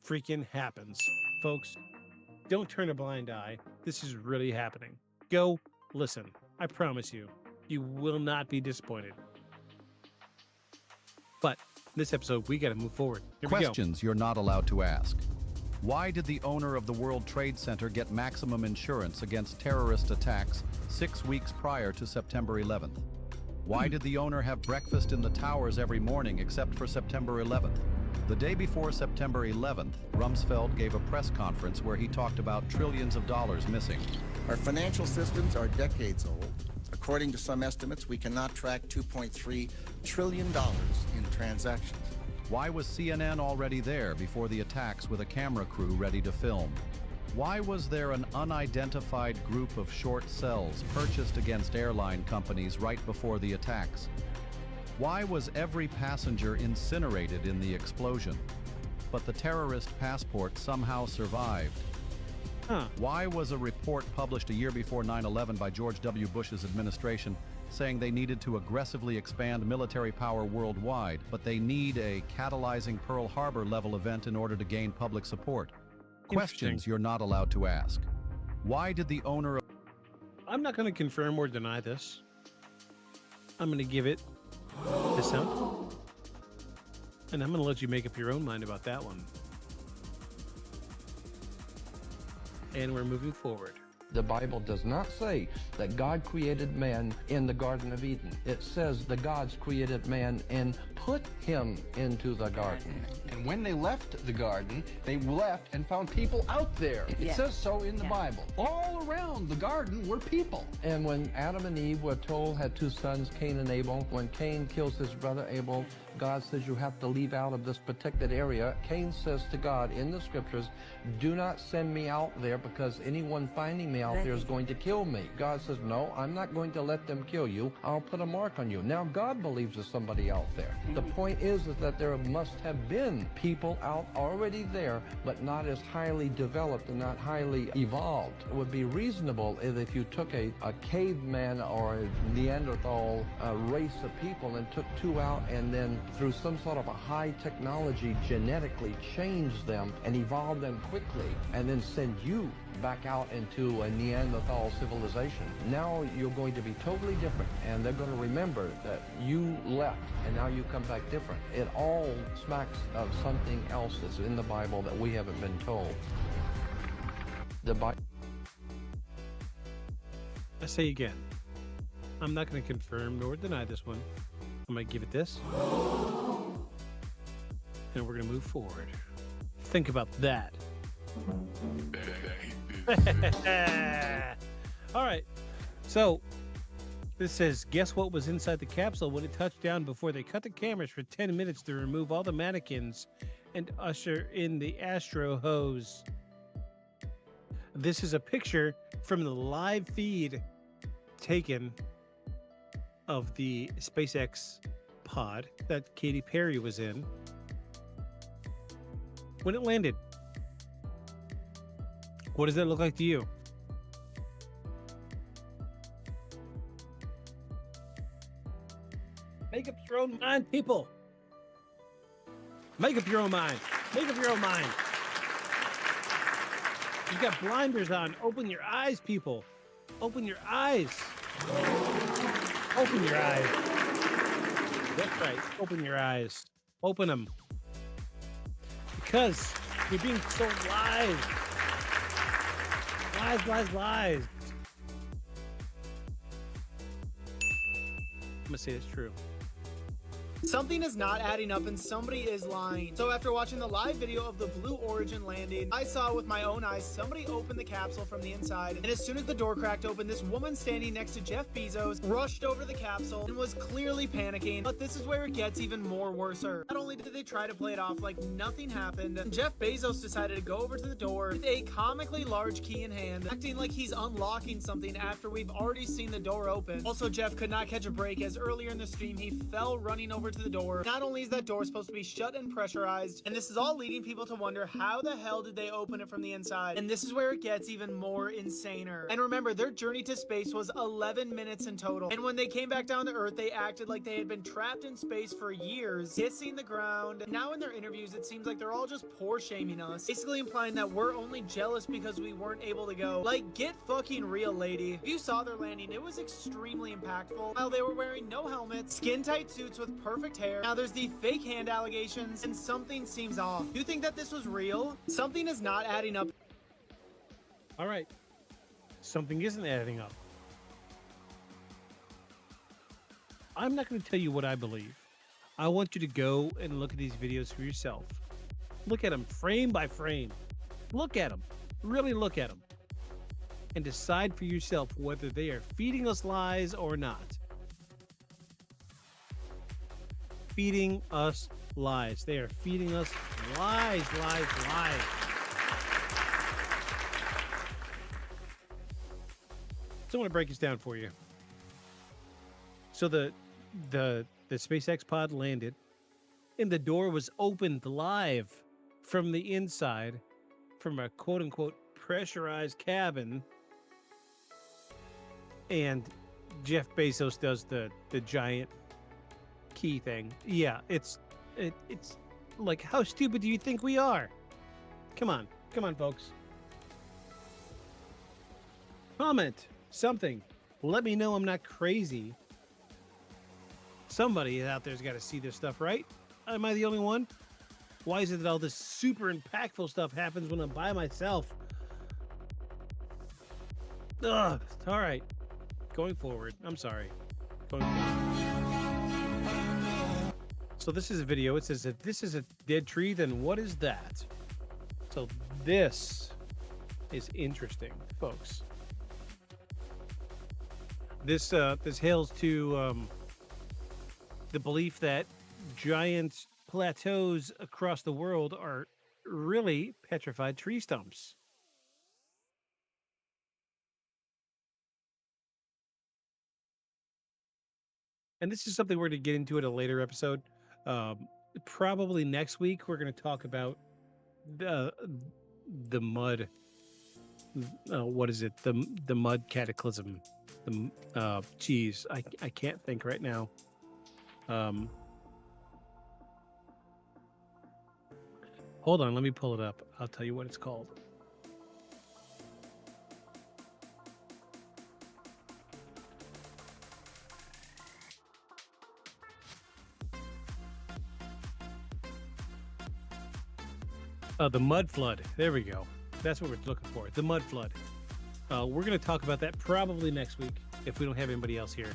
freaking happens. Folks, don't turn a blind eye. This is really happening. Go listen. I promise you, you will not be disappointed. But this episode, we got to move forward. Here we go. Questions you're not allowed to ask. Why did the owner of the World Trade Center get maximum insurance against terrorist attacks 6 weeks prior to September 11th? Why did the owner have breakfast in the towers every morning except for September 11th? The day before September 11th, Rumsfeld gave a press conference where he talked about trillions of dollars missing. Our financial systems are decades old. According to some estimates, we cannot track $2.3 trillion in transactions. Why was CNN already there before the attacks with a camera crew ready to film? Why was there an unidentified group of short cells purchased against airline companies right before the attacks? Why was every passenger incinerated in the explosion? But the terrorist passport somehow survived. Why was a report published a year before 9/11 by George W. Bush's administration saying they needed to aggressively expand military power worldwide, but they need a catalyzing Pearl Harbor level event in order to gain public support? Questions you're not allowed to ask. Why did the owner of... I'm not going to confirm or deny this. I'm going to give it this sound. And I'm going to let you make up your own mind about that one. And we're moving forward. The Bible does not say that God created man in the Garden of Eden. It says the gods created man and put him into the garden. And when they left the garden, they left and found people out there. It says so in the Bible. All around the garden were people. And when Adam and Eve were told, had two sons, Cain and Abel, when Cain kills his brother Abel, God says you have to leave out of this protected area. Cain says to God in the scriptures, do not send me out there because anyone finding me out there is going to kill me. God says, no, I'm not going to let them kill you. I'll put a mark on you. Now God believes there's somebody out there. The point is that there must have been people out already there, but not as highly developed and not highly evolved. It would be reasonable if you took a caveman or a Neanderthal race of people and took two out and then through some sort of a high technology genetically change them and evolve them quickly and then send you back out into a Neanderthal civilization. Now you're going to be totally different and they're going to remember that you left and now you come back different. It all smacks of something else that's in the Bible that we haven't been told. The Bible. I say again, I'm not going to confirm nor deny this one. I'm going to give it this. And we're going to move forward. Think about that. All right. So this says, guess what was inside the capsule when it touched down before they cut the cameras for 10 minutes to remove all the mannequins and usher in the Astro hose. This is a picture from the live feed taken of the SpaceX pod that Katy Perry was in when it landed. What does that look like to you? Make up your own mind, people. Make up your own mind. Make up your own mind. You've got blinders on. Open your eyes, people. Open your eyes. Open your eyes. That's right. Open your eyes. Open them. Because you're being sold lies. Lies, lies, lies. I'm going to say it's true. Something is not adding up and somebody is lying. So after watching the live video of the Blue Origin landing, I saw with my own eyes somebody open the capsule from the inside, and as soon as the door cracked open, this woman standing next to Jeff Bezos rushed over the capsule and was clearly panicking. But this is where it gets even more worser. Not only did they try to play it off like nothing happened, Jeff Bezos decided to go over to the door with a comically large key in hand, acting like he's unlocking something after we've already seen the door open. Also, Jeff could not catch a break as earlier in the stream he fell running over to the door. Not only is that door supposed to be shut and pressurized, and this is all leading people to wonder how the hell did they open it from the inside. And this is where it gets even more insaner. And remember, their journey to space was 11 minutes in total. And when they came back down to Earth, they acted like they had been trapped in space for years, kissing the ground. And now in their interviews, it seems like they're all just poor shaming us, basically implying that we're only jealous because we weren't able to go. Like, get fucking real, lady. If you saw their landing, it was extremely impactful. While they were wearing no helmets, skin-tight suits with perfect hair. Now there's the fake hand allegations, and something seems off. You think that this was real? Something is not adding up. All right. Something isn't adding up. I'm not going to tell you what I believe. I want you to go and look at these videos for yourself. Look at them frame by frame. Look at them. Really look at them. And decide for yourself whether they are feeding us lies or not. Feeding us lies. They are feeding us lies. So I want to break this down for you. So the SpaceX pod landed, and the door was opened live from the inside, from a quote-unquote pressurized cabin, and Jeff Bezos does the giant key thing. Yeah, it's like, how stupid do you think we are? Come on, folks. Comment something. Let me know I'm not crazy. Somebody out there's got to see this stuff, right? Am I the only one? Why is it that all this super impactful stuff happens when I'm by myself? Ugh. All right. Going forward. I'm sorry. Going forward. So this is a video. It says if this is a dead tree, then what is that? So this is interesting, folks. This hails to the belief that giant plateaus across the world are really petrified tree stumps. And this is something we're going to get into at a later episode. Probably next week, we're going to talk about the mud. What is it? The mud cataclysm. Geez, I can't think right now. Hold on, let me pull it up. I'll tell you what it's called. The mud flood. There we go. That's what we're looking for. The mud flood. We're going to talk about that probably next week if we don't have anybody else here.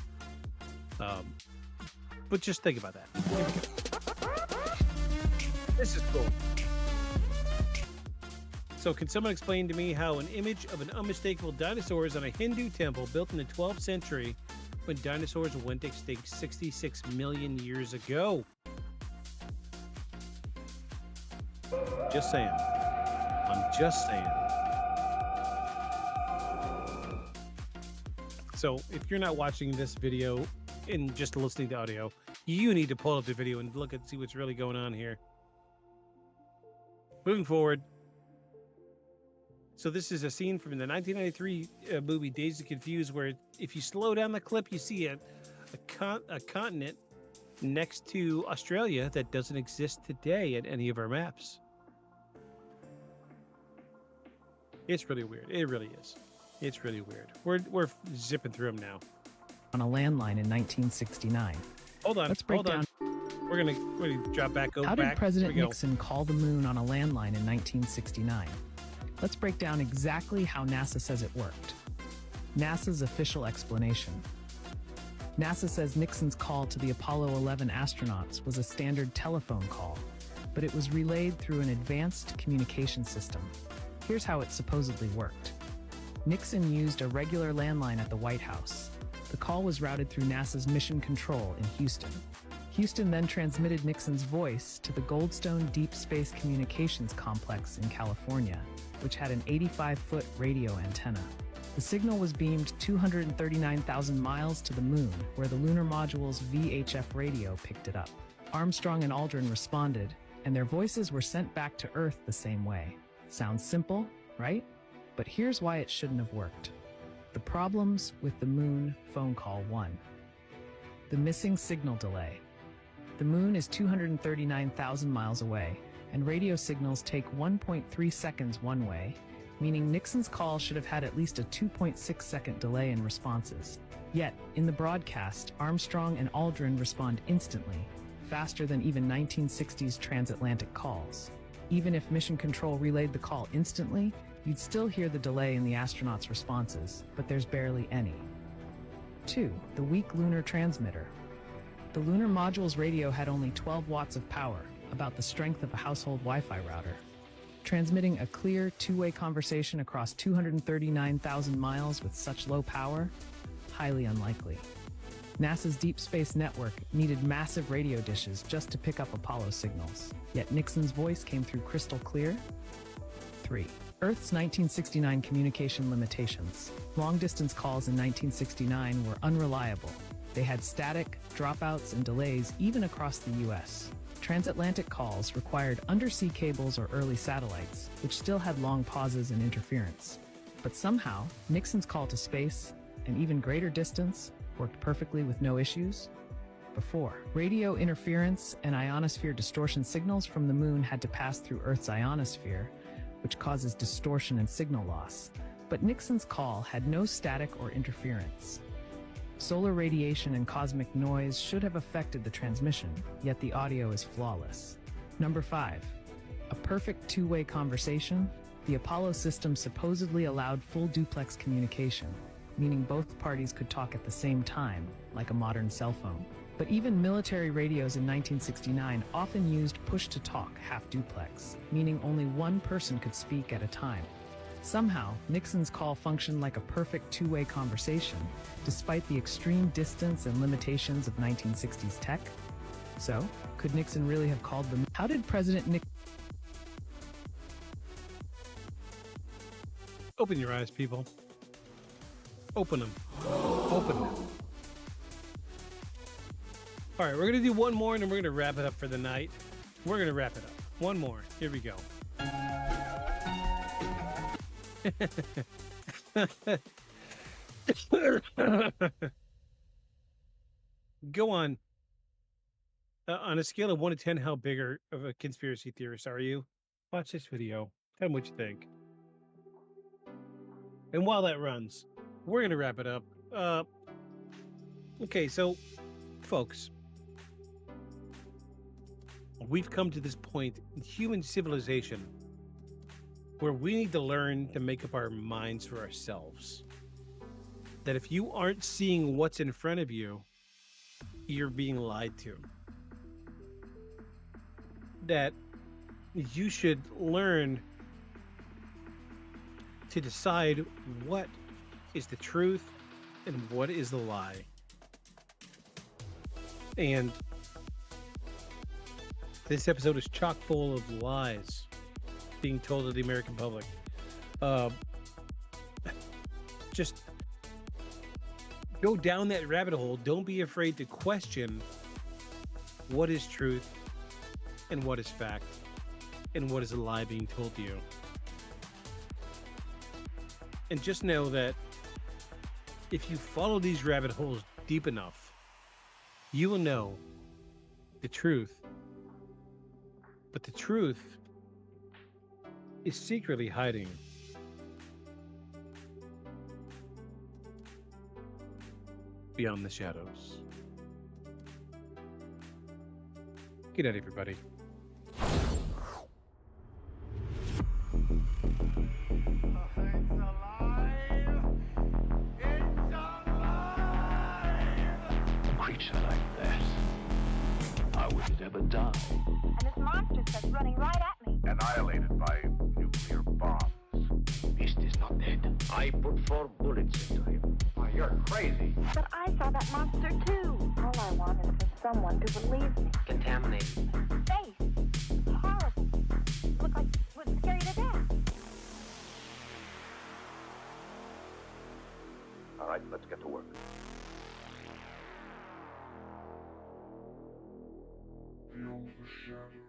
But just think about that. Here we go. This is cool. So can someone explain to me how an image of an unmistakable dinosaurs on a Hindu temple built in the 12th century when dinosaurs went extinct 66 million years ago? Just saying. I'm just saying. So if you're not watching this video and just listening to audio, you need to pull up the video and look and see what's really going on here. Moving forward. So this is a scene from the 1993 movie Dazed and Confused, where if you slow down the clip, you see a continent next to Australia that doesn't exist today at any of our maps. It's really weird. It really is. It's really weird. We're zipping through them now. On a landline in 1969. Hold on. Let's break hold down. On. We're gonna drop back. How did President Nixon call the moon on a landline in 1969? Let's break down exactly how NASA says it worked. NASA's official explanation. NASA says Nixon's call to the Apollo 11 astronauts was a standard telephone call, but it was relayed through an advanced communication system. Here's how it supposedly worked. Nixon used a regular landline at the White House. The call was routed through NASA's Mission Control in Houston. Houston then transmitted Nixon's voice to the Goldstone Deep Space Communications Complex in California, which had an 85-foot radio antenna. The signal was beamed 239,000 miles to the moon, where the lunar module's VHF radio picked it up. Armstrong and Aldrin responded, and their voices were sent back to Earth the same way. Sounds simple, right? But here's why it shouldn't have worked. The problems with the moon phone call 1. The missing signal delay. The moon is 239,000 miles away, and radio signals take 1.3 seconds one way, meaning Nixon's call should have had at least a 2.6 second delay in responses. Yet, in the broadcast, Armstrong and Aldrin respond instantly, faster than even 1960s transatlantic calls. Even if Mission Control relayed the call instantly, you'd still hear the delay in the astronauts' responses, but there's barely any. 2. The weak lunar transmitter. The lunar module's radio had only 12 watts of power, about the strength of a household Wi-Fi router. Transmitting a clear, two-way conversation across 239,000 miles with such low power? Highly unlikely. NASA's Deep Space Network needed massive radio dishes just to pick up Apollo signals, yet Nixon's voice came through crystal clear? 3. Earth's 1969 communication limitations. Long-distance calls in 1969 were unreliable. They had static, dropouts, and delays even across the U.S. Transatlantic calls required undersea cables or early satellites, which still had long pauses and interference. But somehow, Nixon's call to space, and even greater distance, worked perfectly with no issues. Before, radio interference and ionosphere distortion signals from the moon had to pass through Earth's ionosphere, which causes distortion and signal loss. But Nixon's call had no static or interference. Solar radiation and cosmic noise should have affected the transmission, yet the audio is flawless. Number 5. A perfect two-way conversation. The Apollo system supposedly allowed full duplex communication, meaning both parties could talk at the same time, like a modern cell phone. But even military radios in 1969 often used push-to-talk half-duplex, meaning only one person could speak at a time. Somehow, Nixon's call functioned like a perfect two-way conversation, despite the extreme distance and limitations of 1960s tech. So, could Nixon really have called them? How did President Nixon... Open your eyes, people. Open them. Open them. All right, we're going to do one more, and then we're going to wrap it up for the night. We're going to wrap it up. One more. Here we go. Go on. On a scale of 1 to 10, how big of a conspiracy theorist are you? Watch this video. Tell me what you think. And while that runs, we're going to wrap it up. Okay, so, folks, we've come to this point in human civilization where we need to learn to make up our minds for ourselves. That if you aren't seeing what's in front of you, you're being lied to. That you should learn to decide what is the truth and what is the lie. And this episode is chock full of lies being told to the American public. Just go down that rabbit hole. Don't be afraid to question what is truth and what is fact and what is a lie being told to you. And just know that if you follow these rabbit holes deep enough, you will know the truth. But the truth is secretly hiding beyond the shadows. Good night, everybody. Creature like that, how would it ever die? And this monster starts running right at me. Annihilated by nuclear bombs. Beast is not dead. I put 4 bullets into him. Oh, you're crazy. But I saw that monster too. All I want is for someone to believe me. Contaminated. Face. Horrible. Looked like it would scare you to death. All right, let's get to work. Beyond the shadows.